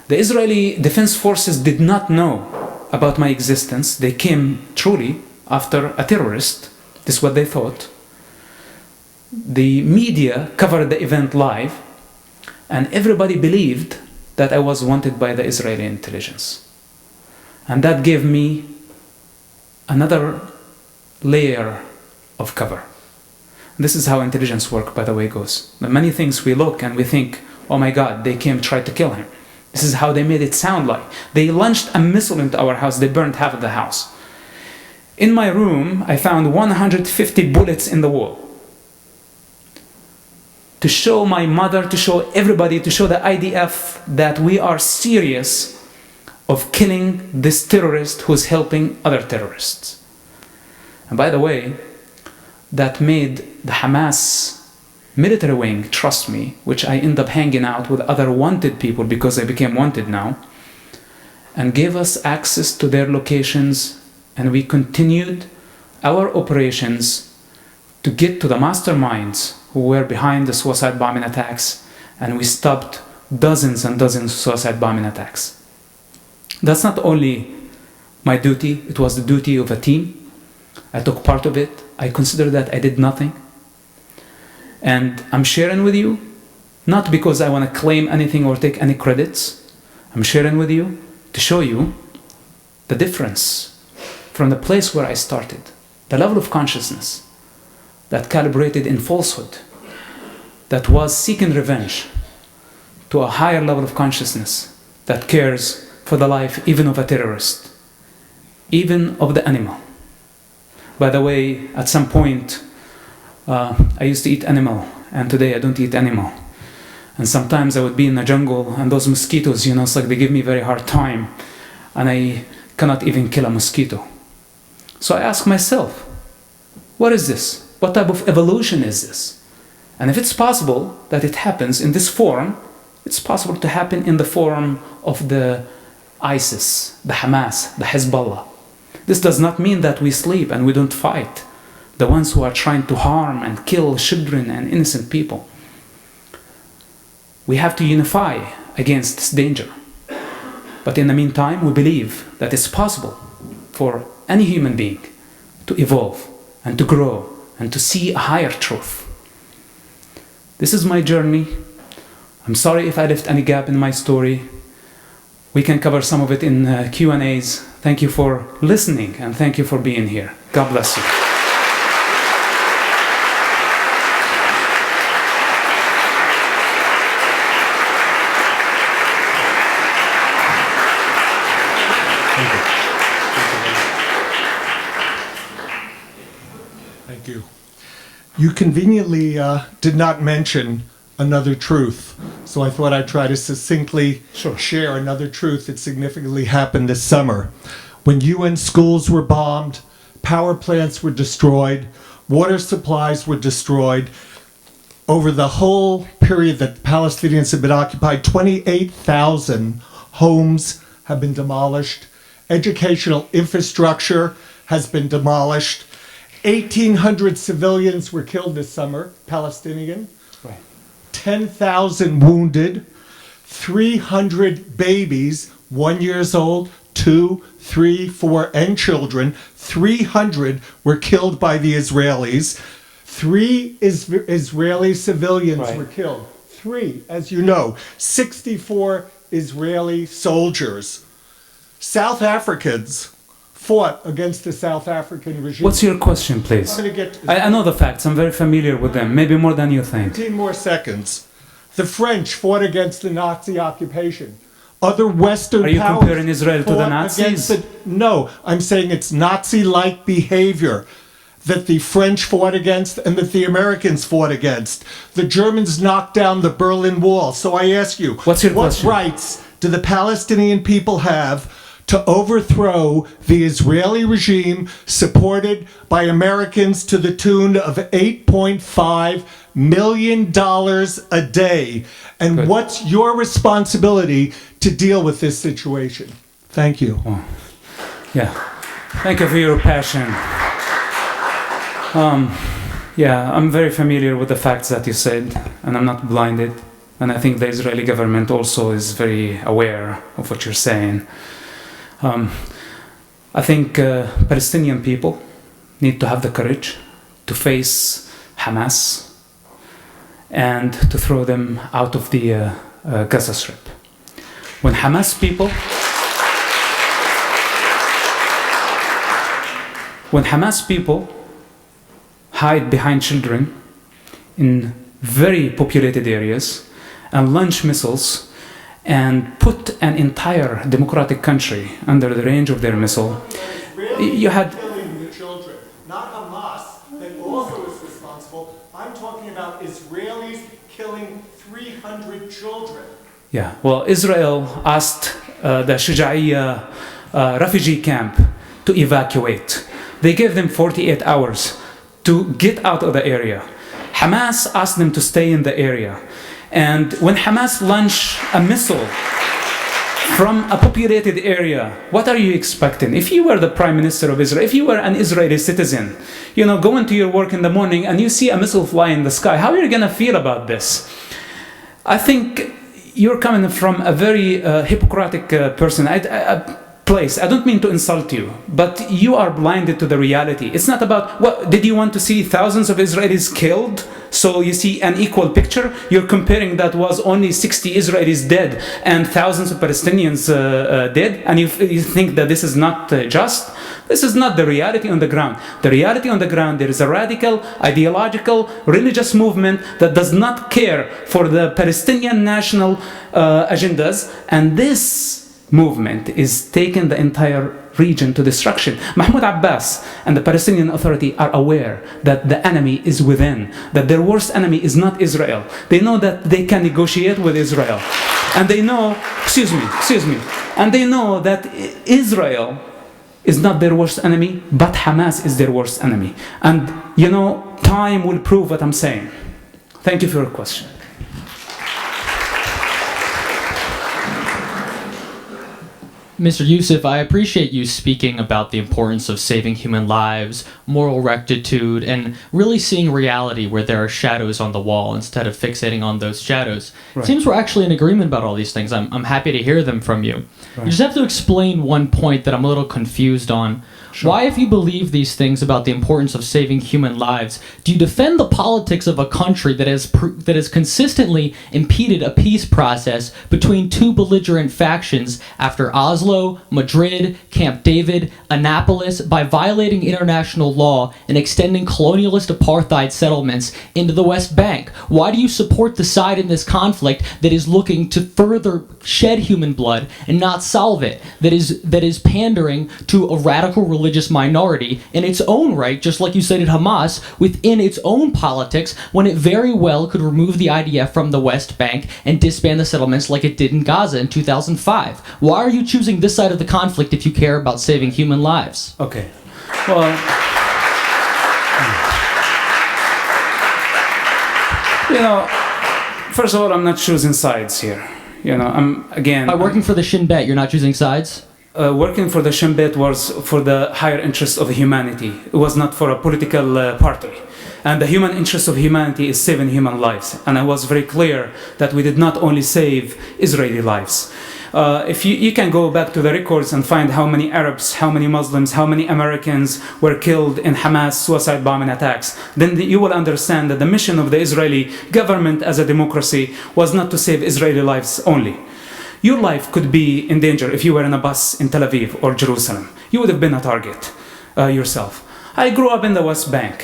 The Israeli Defense Forces did not know about my existence. They came truly after a terrorist. This is what they thought. The media covered the event live, and everybody believed that I was wanted by the Israeli intelligence. And that gave me another layer of cover. This is how intelligence work, by the way, goes. Many things we look and we think, oh my God, they came, tried to kill him. This is how they made it sound like. They launched a missile into our house. They burned half of the house. In my room, I found 150 bullets in the wall. To show my mother, to show everybody, to show the IDF that we are serious of killing this terrorist who's helping other terrorists. And by the way, that made the Hamas military wing trust me, which I end up hanging out with other wanted people because I became wanted now, and gave us access to their locations, and we continued our operations to get to the masterminds who were behind the suicide bombing attacks, and we stopped dozens and dozens of suicide bombing attacks. That's not only my duty, it was the duty of a team. I took part of it. I consider that I did nothing. And I'm sharing with you, not because I want to claim anything or take any credits. I'm sharing with you to show you the difference from the place where I started, the level of consciousness that calibrated in falsehood, that was seeking revenge, to a higher level of consciousness that cares for the life even of a terrorist, even of the animal. By the way, at some point, I used to eat animal, and today I don't eat animal. And sometimes I would be in the jungle, and those mosquitoes, it's like they give me a very hard time, and I cannot even kill a mosquito. So I ask myself, what is this? What type of evolution is this? And if it's possible that it happens in this form, it's possible to happen in the form of the ISIS, the Hamas, the Hezbollah. This does not mean that we sleep and we don't fight the ones who are trying to harm and kill children and innocent people. We have to unify against this danger. But in the meantime, we believe that it's possible for any human being to evolve and to grow and to see a higher truth. This is my journey. I'm sorry if I left any gap in my story. We can cover some of it in Q&As. Thank you for listening, and thank you for being here. God bless you. Thank you. You conveniently did not mention another truth. So I thought I'd try to succinctly Sure. share another truth that significantly happened this summer. When UN schools were bombed, power plants were destroyed, water supplies were destroyed. Over the whole period that the Palestinians have been occupied, 28,000 homes have been demolished. Educational infrastructure has been demolished. 1,800 civilians were killed this summer, Palestinian. Right. 10,000 wounded. 300 babies, 1 year old, 2, 3, 4, and children. 300 were killed by the Israelis. 3 Israeli civilians Right. were killed. 3, as you know. 64 Israeli soldiers. South Africans fought against the South African regime. What's your question, please? I'm going to get I know the facts. I'm very familiar with them, maybe more than you think. 15 more seconds. The French fought against the Nazi occupation. Other Western Are you powers comparing Israel to the fought Nazis? against no, I'm saying it's Nazi-like behavior that the French fought against and that the Americans fought against. The Germans knocked down the Berlin Wall. So I ask you, What's your what question? rights do the Palestinian people have to overthrow the Israeli regime supported by Americans to the tune of $8.5 million a day? And Good. what's your responsibility to deal with this situation? Thank you. Yeah. Thank you for your passion. Yeah, I'm very familiar with the facts that you said, and I'm not blinded. And I think the Israeli government also is very aware of what you're saying. I think Palestinian people need to have the courage to face Hamas and to throw them out of the Gaza Strip. When Hamas people hide behind children in very populated areas and launch missiles and put an entire democratic country under the range of their missile. You had killing the children, not Hamas, that also is responsible. I'm talking about Israelis killing 300 children. Yeah, well, Israel asked the Shuja'iyya refugee camp to evacuate. They gave them 48 hours to get out of the area. Hamas asked them to stay in the area. And when Hamas launched a missile from a populated area, what are you expecting? If you were the Prime Minister of Israel, if you were an Israeli citizen, going to your work in the morning and you see a missile fly in the sky, how are you going to feel about this? I think you're coming from a very hypocritic place. I don't mean to insult you, but you are blinded to the reality. It's not about, what did you want to see thousands of Israelis killed? So you see an equal picture? You're comparing that was only 60 Israelis dead and thousands of Palestinians dead, and you think that this is not just? This is not the reality on the ground. The reality on the ground, there is a radical, ideological, religious movement that does not care for the Palestinian national agendas, and this movement is taking the entire region to destruction. Mahmoud Abbas and the Palestinian Authority are aware that the enemy is within, that their worst enemy is not Israel. They know that they can negotiate with Israel. And they know, and they know that Israel is not their worst enemy, but Hamas is their worst enemy. And time will prove what I'm saying. Thank you for your question. Mr. Yousef, I appreciate you speaking about the importance of saving human lives, moral rectitude, and really seeing reality where there are shadows on the wall instead of fixating on those shadows. Right. It seems we're actually in agreement about all these things. I'm happy to hear them from you. Right. You just have to explain one point that I'm a little confused on. Sure. Why, if you believe these things about the importance of saving human lives, do you defend the politics of a country that has consistently impeded a peace process between two belligerent factions after Oslo, Madrid, Camp David, Annapolis, by violating international law and extending colonialist apartheid settlements into the West Bank? Why do you support the side in this conflict that is looking to further shed human blood and not solve it, that is pandering to a radical religion religious minority in its own right, just like you cited Hamas, within its own politics, when it very well could remove the IDF from the West Bank and disband the settlements like it did in Gaza in 2005. Why are you choosing this side of the conflict if you care about saving human lives? Okay. Well, you know, first of all, I'm not choosing sides here. You know, By working for the Shin Bet, you're not choosing sides? Working for the Shin Bet was for the higher interest of humanity. It was not for a political party. And the human interest of humanity is saving human lives. And I was very clear that we did not only save Israeli lives. If you can go back to the records and find how many Arabs, how many Muslims, how many Americans were killed in Hamas suicide bombing attacks, then you will understand that the mission of the Israeli government as a democracy was not to save Israeli lives only. Your life could be in danger if you were in a bus in Tel Aviv or Jerusalem. You would have been a target yourself. I grew up in the West Bank.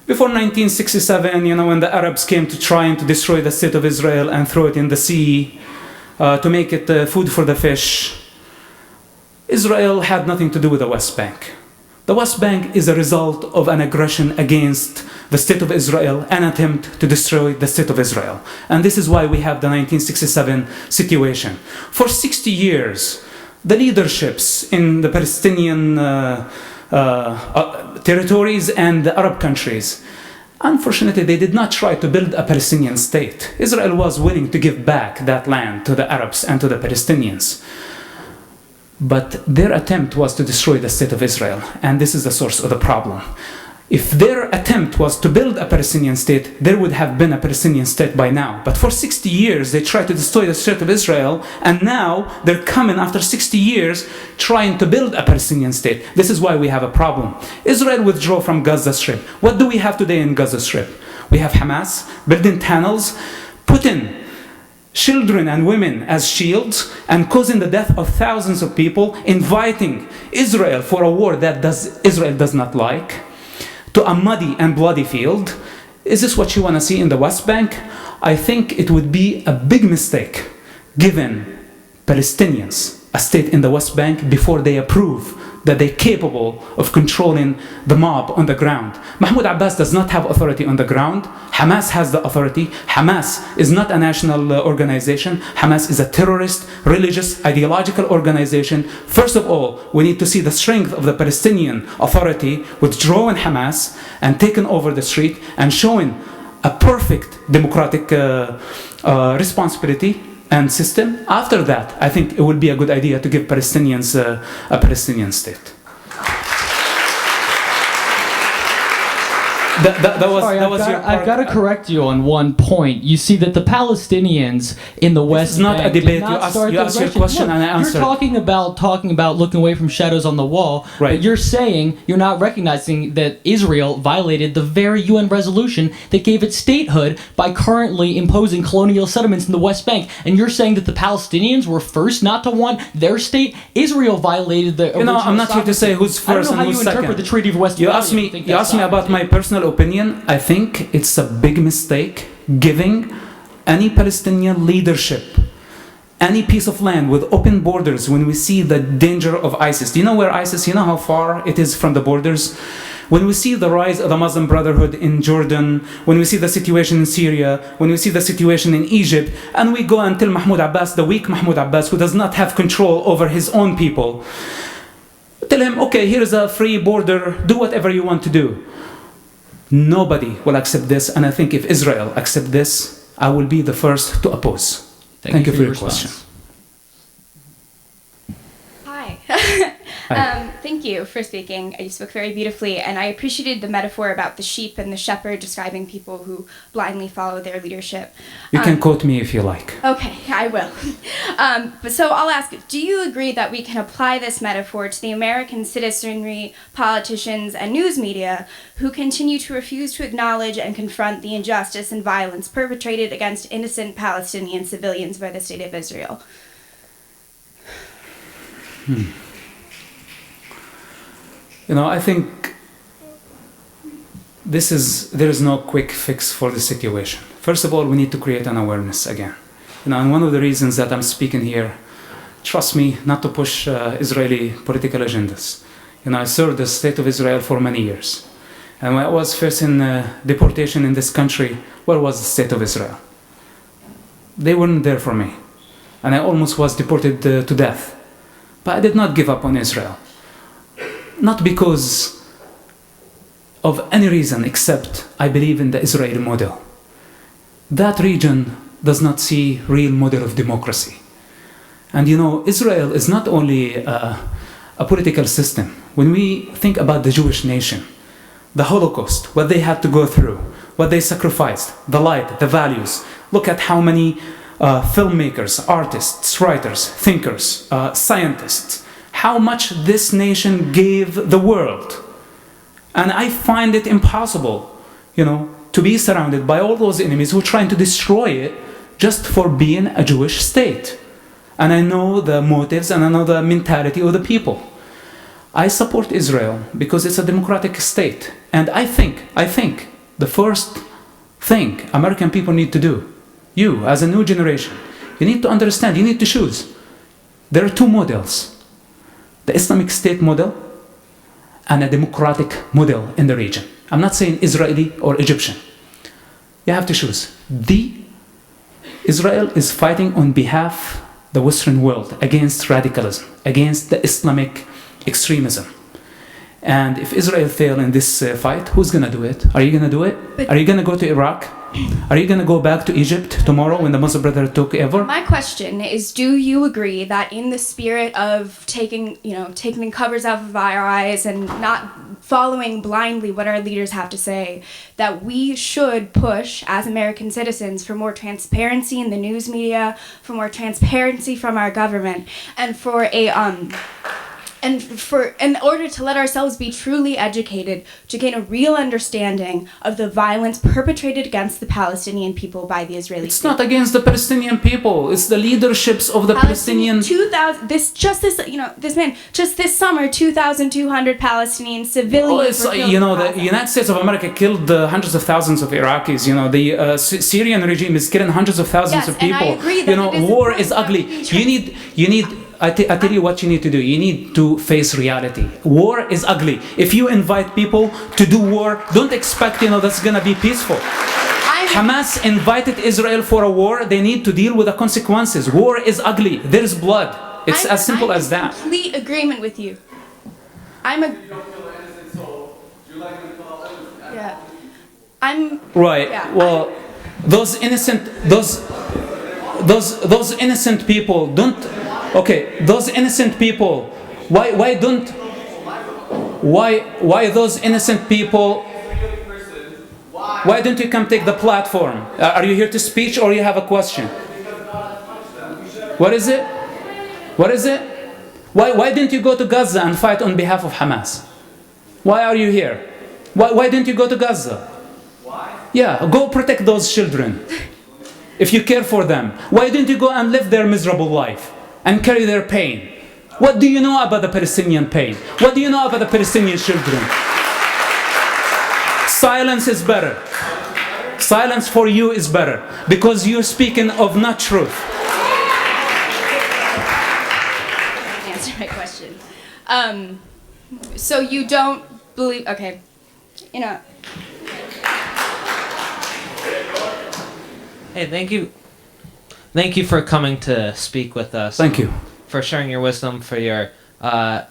Before 1967, you know, when the Arabs came to try to destroy the state of Israel and throw it in the sea, to make it food for the fish, Israel had nothing to do with the West Bank. The West Bank is a result of an aggression against the state of Israel, an attempt to destroy the state of Israel. And this is why we have the 1967 situation. For 60 years, the leaderships in the Palestinian territories and the Arab countries, unfortunately, they did not try to build a Palestinian state. Israel was willing to give back that land to the Arabs and to the Palestinians. But their attempt was to destroy the state of Israel, and this is the source of the problem. If their attempt was to build a Palestinian state, there would have been a Palestinian state by now. But for 60 years, they tried to destroy the state of Israel, and now they're coming after 60 years trying to build a Palestinian state. This is why we have a problem. Israel withdrew from Gaza Strip. What do we have today in Gaza Strip? We have Hamas building tunnels, putting children and women as shields, and causing the death of thousands of people, inviting Israel for a war that Israel does not like, to a muddy and bloody field. Is this what you want to see in the West Bank? I think it would be a big mistake giving Palestinians a state in the West Bank before they approve that they're capable of controlling the mob on the ground. Mahmoud Abbas does not have authority on the ground. Hamas has the authority. Hamas is not a national organization. Hamas is a terrorist, religious, ideological organization. First of all, we need to see the strength of the Palestinian authority withdrawing Hamas and taking over the street and showing a perfect democratic responsibility and system. After that, I think it would be a good idea to give Palestinians a Palestinian state. I've got to correct you on one point. You see that the Palestinians in the West It's not Bank a debate. did not You ask your question. Look, and I answer. You're talking about looking away from shadows on the wall, right. But you're saying you're not recognizing that Israel violated the very UN resolution that gave it statehood by currently imposing colonial settlements in the West Bank. And you're saying that the Palestinians were first not to want their state. Israel violated the original I'm not here to say who's first and who's second. I don't know how you interpret the Treaty of Westphalia. You asked me about my personal opinion. I think it's a big mistake giving any Palestinian leadership any piece of land with open borders when we see the danger of ISIS. Do you know where ISIS, you know how far it is from the borders? When we see the rise of the Muslim Brotherhood in Jordan, when we see the situation in Syria, when we see the situation in Egypt, and we go and tell Mahmoud Abbas, the weak Mahmoud Abbas, who does not have control over his own people, tell him, okay, here's a free border, do whatever you want to do. Nobody will accept this, and I think if Israel accepts this, I will be the first to oppose. Thank you for your question. Hi. Thank you for speaking. You spoke very beautifully, and I appreciated the metaphor about the sheep and the shepherd describing people who blindly follow their leadership. You can quote me if you like. Okay, I will. But so I'll ask, do you agree that we can apply this metaphor to the American citizenry, politicians, and news media who continue to refuse to acknowledge and confront the injustice and violence perpetrated against innocent Palestinian civilians by the State of Israel? You know, I think there is no quick fix for the situation. First of all, we need to create an awareness again. You know, and one of the reasons that I'm speaking here, trust me, not to push Israeli political agendas. I served the state of Israel for many years. And when I was first in deportation in this country, where was the state of Israel? They weren't there for me. And I almost was deported to death. But I did not give up on Israel. Not because of any reason except I believe in the Israeli model. That region does not see real model of democracy. And Israel is not only a political system. When we think about the Jewish nation, the Holocaust, what they had to go through, what they sacrificed, the light, the values. Look at how many filmmakers, artists, writers, thinkers, scientists, how much this nation gave the world. And I find it impossible, to be surrounded by all those enemies who are trying to destroy it just for being a Jewish state. And I know the motives and I know the mentality of the people. I support Israel because it's a democratic state. And I think the first thing American people need to do, you as a new generation, you need to understand, you need to choose. There are two models. The Islamic State model and a democratic model in the region. I'm not saying Israeli or Egyptian. You have to choose. Israel is fighting on behalf of the Western world against radicalism, against the Islamic extremism. And if Israel fails in this fight, who's going to do it? Are you going to do it? Are you going to go to Iraq? Are you going to go back to Egypt tomorrow when the Muslim Brotherhood took over? My question is, do you agree that in the spirit of taking the covers off of our eyes and not following blindly what our leaders have to say, that we should push as American citizens for more transparency in the news media, for more transparency from our government, and in order to let ourselves be truly educated, to gain a real understanding of the violence perpetrated against the Palestinian people by the Israeli It's state. not against the Palestinian people. It's the leaderships of the Palestinian. Just this summer, 2,200 Palestinian civilians were killed. The United States of America killed hundreds of thousands of Iraqis. The Syrian regime is killing hundreds of thousands of people. And I agree that it is war important is ugly. that You need. I tell you what you need to do. You need to face reality. War is ugly. If you invite people to do war, don't expect, that's going to be peaceful. Hamas invited Israel for a war. They need to deal with the consequences. War is ugly. There is blood. It's as simple as that. I'm in complete agreement with you. Right. Yeah, well, those innocent people don't. Okay, those innocent people. Why those innocent people? Why don't you come take the platform? Are you here to speak or you have a question? What is it? What is it? Why didn't you go to Gaza and fight on behalf of Hamas? Why are you here? Why didn't you go to Gaza? Why? Yeah, go protect those children. If you care for them, why didn't you go and live their miserable life and carry their pain? What do you know about the Palestinian pain? What do you know about the Palestinian children? Silence is better. Silence for you is better because you're speaking of not truth. Answer my question. So you don't believe? Okay, Hey, thank you. Thank you for coming to speak with us. Thank you. For sharing your wisdom, for your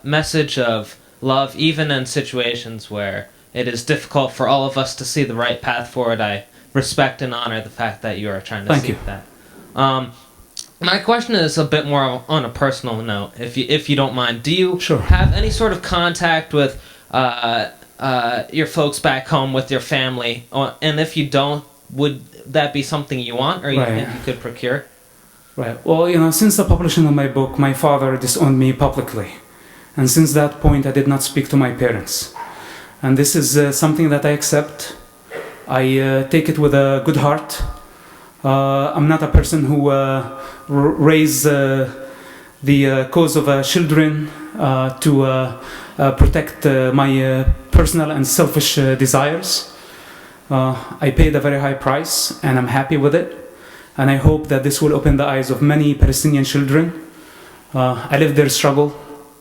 message of love, even in situations where it is difficult for all of us to see the right path forward. I respect and honor the fact that you are trying to seek that. My question is a bit more on a personal note, if you don't mind. Do you have any sort of contact with your folks back home, with your family? And if you don't, would that be something you want or you think you could procure? Right. Well, since the publishing of my book, my father disowned me publicly. And since that point, I did not speak to my parents. And this is something that I accept. I take it with a good heart. I'm not a person who raise the cause of children to protect my personal and selfish desires. I paid a very high price and I'm happy with it. And I hope that this will open the eyes of many Palestinian children. I lived their struggle.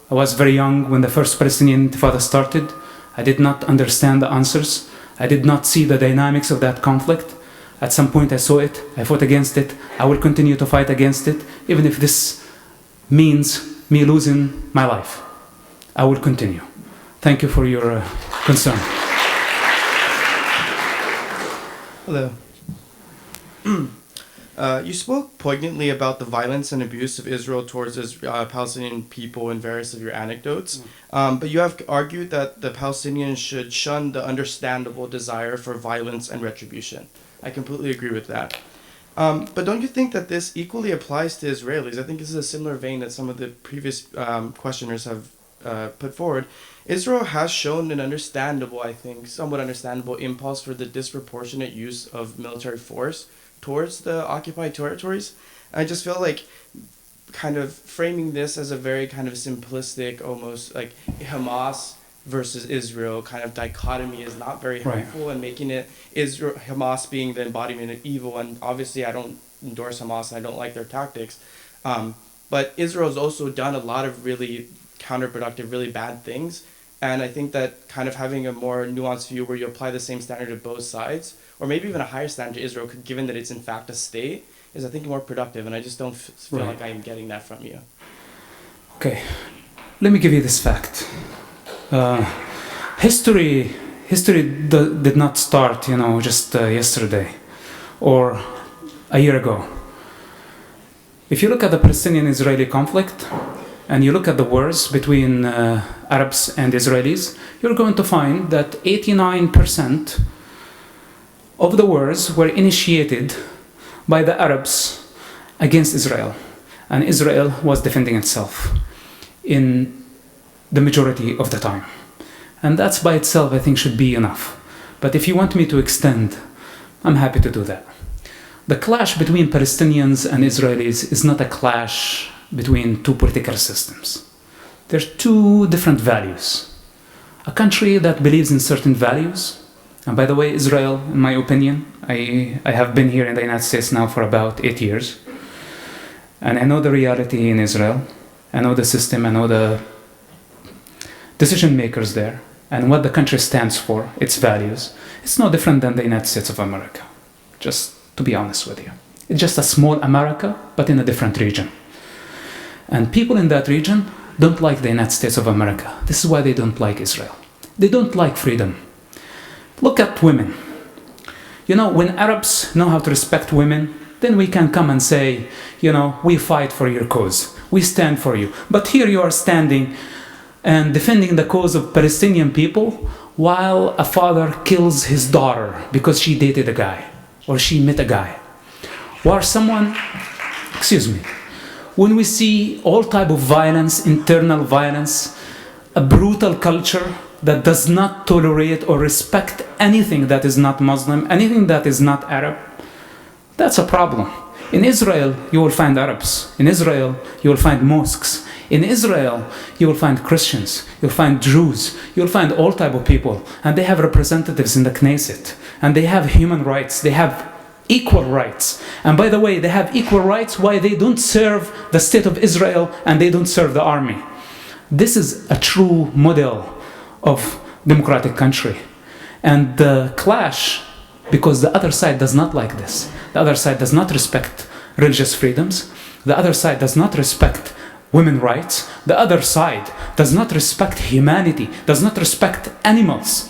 I was very young when the first Palestinian Intifada started. I did not understand the answers. I did not see the dynamics of that conflict. At some point I saw it, I fought against it, I will continue to fight against it, even if this means me losing my life. I will continue. Thank you for your concern. Hello. You spoke poignantly about the violence and abuse of Israel towards Palestinian people in various of your anecdotes, but you have argued that the Palestinians should shun the understandable desire for violence and retribution. I completely agree with that. But don't you think that this equally applies to Israelis? I think this is a similar vein that some of the previous questioners have put forward. Israel has shown an understandable, I think, somewhat understandable impulse for the disproportionate use of military force towards the occupied territories. I just feel like kind of framing this as a very kind of simplistic, almost like Hamas versus Israel kind of dichotomy is not very helpful, and making it Israel, Hamas being the embodiment of evil. And obviously I don't endorse Hamas and I don't like their tactics. But Israel's also done a lot of really counterproductive, really bad things. And I think that kind of having a more nuanced view where you apply the same standard to both sides, or maybe even a higher standard to Israel, given that it's in fact a state, is I think more productive. And I just don't feel like I am getting that from you. Okay, let me give you this fact. History did not start, just yesterday or a year ago. If you look at the Palestinian-Israeli conflict, and you look at the wars between Arabs and Israelis, you're going to find that 89% of the wars were initiated by the Arabs against Israel. And Israel was defending itself in the majority of the time. And that's by itself, I think, should be enough. But if you want me to extend, I'm happy to do that. The clash between Palestinians and Israelis is not a clash between two political systems. There's two different values. A country that believes in certain values, and by the way, Israel, in my opinion, I have been here in the United States now for about 8 years, and I know the reality in Israel, I know the system, I know the decision makers there, and what the country stands for, its values. It's no different than the United States of America, just to be honest with you. It's just a small America, but in a different region. And people in that region don't like the United States of America. This is why they don't like Israel. They don't like freedom. Look at women. When Arabs know how to respect women, then we can come and say, we fight for your cause. We stand for you. But here you are standing and defending the cause of Palestinian people while a father kills his daughter because she dated a guy or she met a guy. Or when we see all type of violence, internal violence, a brutal culture that does not tolerate or respect anything that is not Muslim, anything that is not Arab, that's a problem. In Israel, you will find Arabs. In Israel, you will find mosques. In Israel, you will find Christians. You'll find Jews. You'll find all type of people. And they have representatives in the Knesset. And they have human rights. They have equal rights. And by the way, they have equal rights why they don't serve the state of Israel and they don't serve the army. This is a true model of democratic country. And the clash, because the other side does not like this. The other side does not respect religious freedoms. The other side does not respect women's rights. The other side does not respect humanity, does not respect animals.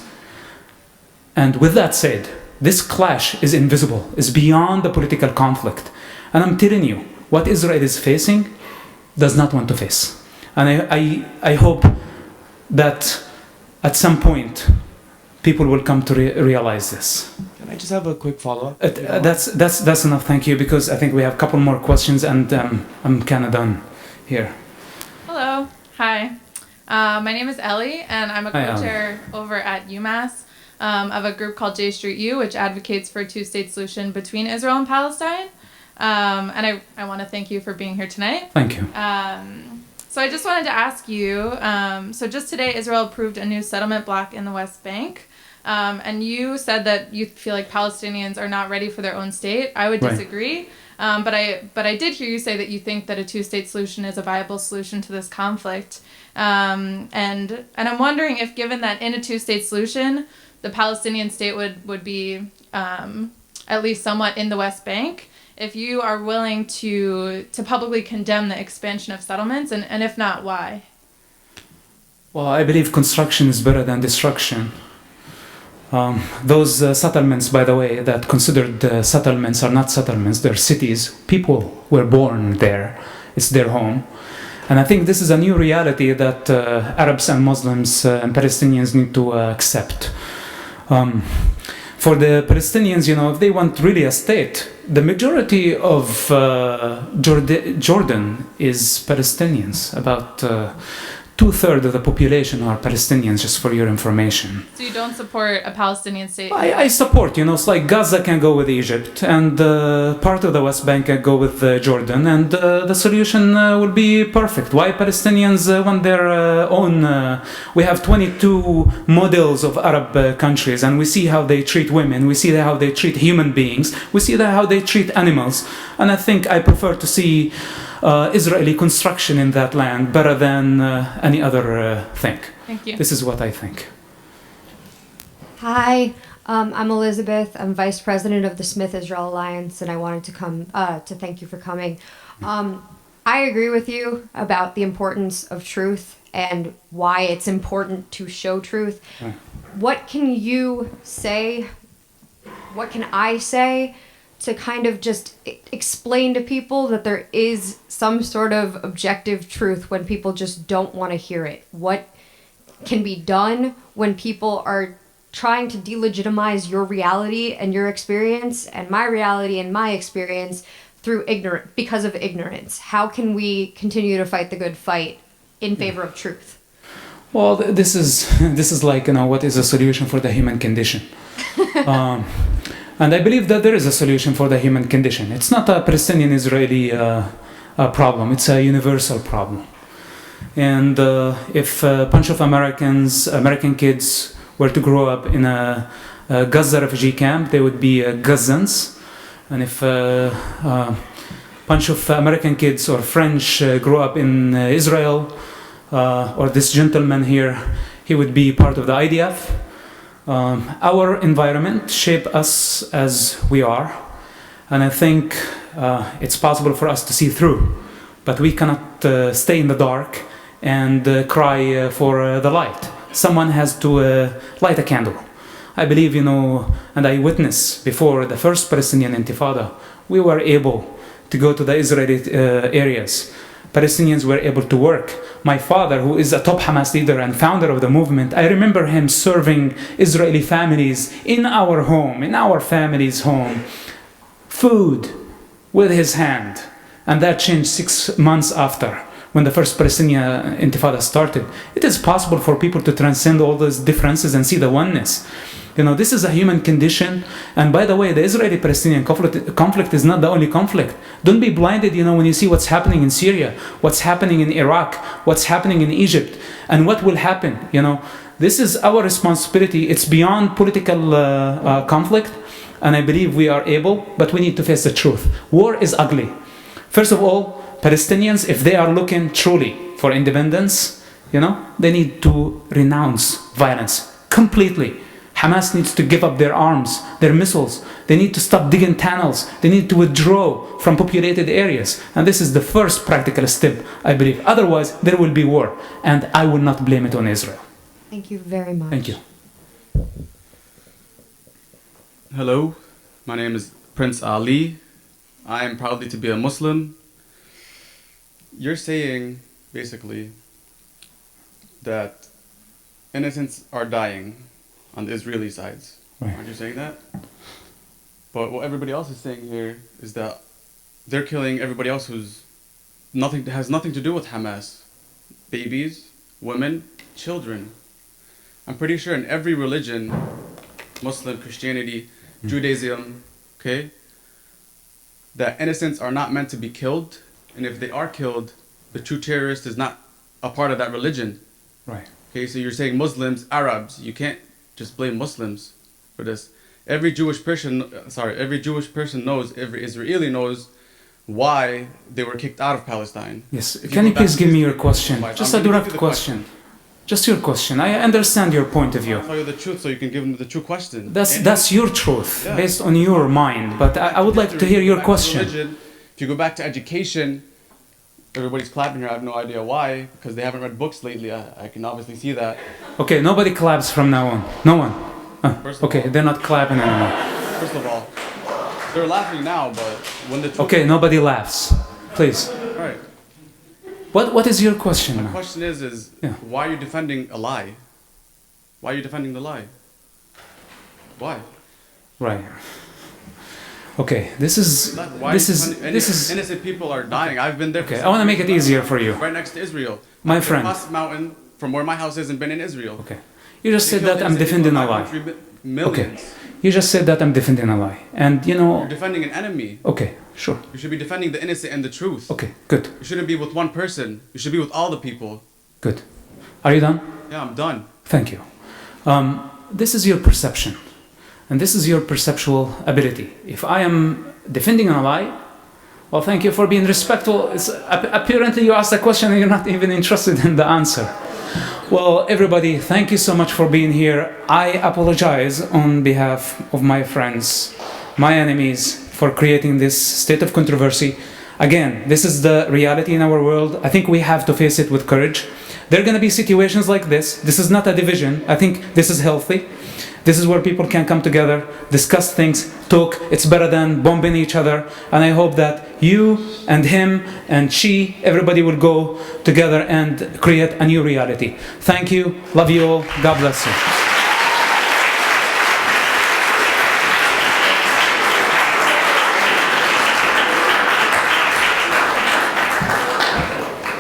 And with that said, this clash is invisible, is beyond the political conflict. And I'm telling you, what Israel is facing does not want to face. And I hope that at some point people will come to realize this. Can I just have a quick follow-up? That's enough, thank you, because I think we have a couple more questions and I'm kind of done here. Hello, hi. My name is Ellie and I'm a co-chair over at UMass of a group called J Street U, which advocates for a two-state solution between Israel and Palestine. And I want to thank you for being here tonight. Thank you. So I just wanted to ask you, so just today Israel approved a new settlement block in the West Bank. And you said that you feel like Palestinians are not ready for their own state. I would disagree. But I did hear you say that you think that a two-state solution is a viable solution to this conflict. And I'm wondering if, given that in a two-state solution, the Palestinian state would be at least somewhat in the West Bank, if you are willing to publicly condemn the expansion of settlements, and if not, why? Well, I believe construction is better than destruction. Those settlements, by the way, that considered settlements are not settlements, they're cities. People were born there. It's their home. And I think this is a new reality that Arabs and Muslims and Palestinians need to accept. For the Palestinians, if they want really a state, the majority of Jordan is Palestinians. About 2/3 of the population are Palestinians, just for your information. So you don't support a Palestinian state? I support, it's like Gaza can go with Egypt, and part of the West Bank can go with Jordan, and the solution will be perfect. Why Palestinians want their own? We have 22 models of Arab countries, and we see how they treat women, we see how they treat human beings, we see how they treat animals, and I think I prefer to see Israeli construction in that land better than any other thing. Thank you. This is what I think. Hi, I'm Elizabeth. I'm Vice President of the Smith-Israel Alliance, and I wanted to come to thank you for coming. I agree with you about the importance of truth and why it's important to show truth. What can you say, what can I say to kind of just explain to people that there is some sort of objective truth when people just don't want to hear it? What can be done when people are trying to delegitimize your reality and your experience and my reality and my experience because of ignorance? How can we continue to fight the good fight in favor of truth? Well, this is like, what is a solution for the human condition? And I believe that there is a solution for the human condition. It's not a Palestinian-Israeli problem. It's a universal problem. And if a bunch of American kids were to grow up in a Gaza refugee camp, they would be Gazans. And if a bunch of American kids or French grow up in Israel, or this gentleman here, he would be part of the IDF. Our environment shapes us as we are, and I think it's possible for us to see through, but we cannot stay in the dark and cry for the light. Someone has to light a candle. I believe, and I witnessed before the first Palestinian Intifada, we were able to go to the Israeli areas. Palestinians were able to work. My father, who is a top Hamas leader and founder of the movement, I remember him serving Israeli families in our home, in our family's home, food with his hand. And that changed 6 months after, when the first Palestinian Intifada started. It is possible for people to transcend all those differences and see the oneness. This is a human condition. And by the way, the Israeli-Palestinian conflict is not the only conflict. Don't be blinded, when you see what's happening in Syria, what's happening in Iraq, what's happening in Egypt, and what will happen. This is our responsibility. It's beyond political conflict. And I believe we are able, but we need to face the truth. War is ugly. First of all, Palestinians, if they are looking truly for independence, they need to renounce violence completely. Hamas needs to give up their arms, their missiles. They need to stop digging tunnels. They need to withdraw from populated areas. And this is the first practical step, I believe. Otherwise, there will be war. And I will not blame it on Israel. Thank you very much. Thank you. Hello, my name is Prince Ali. I am proudly to be a Muslim. You're saying, basically, that innocents are dying on the Israeli sides. Right. Aren't you saying that? But what everybody else is saying here is that they're killing everybody else who's has nothing to do with Hamas. Babies, women, children. I'm pretty sure in every religion, Muslim, Christianity, Judaism, okay, that innocents are not meant to be killed, and if they are killed, the true terrorist is not a part of that religion. Right. Okay, so you're saying Muslims, Arabs, you can't just blame Muslims for this. Every Jewish person knows, every Israeli knows why they were kicked out of Palestine. Yes. Can you please give me your question? Just a direct question. Just your question. I understand your point of view. I'll tell you the truth so you can give them the true question. That's your truth, based on your mind. But I would like to hear your question. Religion, if you go back to education, everybody's clapping here. I have no idea why, because they haven't read books lately. I can obviously see that. Okay, nobody claps from now on. No one. Okay, they're not clapping anymore. First of all, they're laughing now, but when the truth... Okay, nobody laughs. Please. All right. What is your question now? My question is why are you defending a lie? Why are you defending the lie? Why? Right. Okay, this is innocent people are dying. I've been there. Okay, I want to make it easier for you. Right next to Israel. My friend. Across the mountain from where my house is and been in Israel. Okay. You just said that I'm defending a lie. Okay. You just said that I'm defending a lie. And you're defending an enemy. Okay, sure. You should be defending the innocent and the truth. Okay, good. You shouldn't be with one person. You should be with all the people. Good. Are you done? Yeah, I'm done. Thank you. This is your perception. And this is your perceptual ability. If I am defending a lie, well, thank you for being respectful. Apparently you asked a question and you're not even interested in the answer. Well, everybody, thank you so much for being here. I apologize on behalf of my friends, my enemies, for creating this state of controversy. Again, this is the reality in our world. I think we have to face it with courage. There are going to be situations like this. This is not a division. I think this is healthy. This is where people can come together, discuss things, talk. It's better than bombing each other. And I hope that you and him and she, everybody will go together and create a new reality. Thank you. Love you all. God bless you.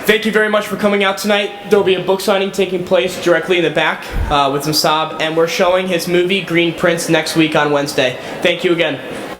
Thank you very much for coming out tonight. There will be a book signing taking place directly in the back with Mosab, and we're showing his movie Green Prince next week on Wednesday. Thank you again.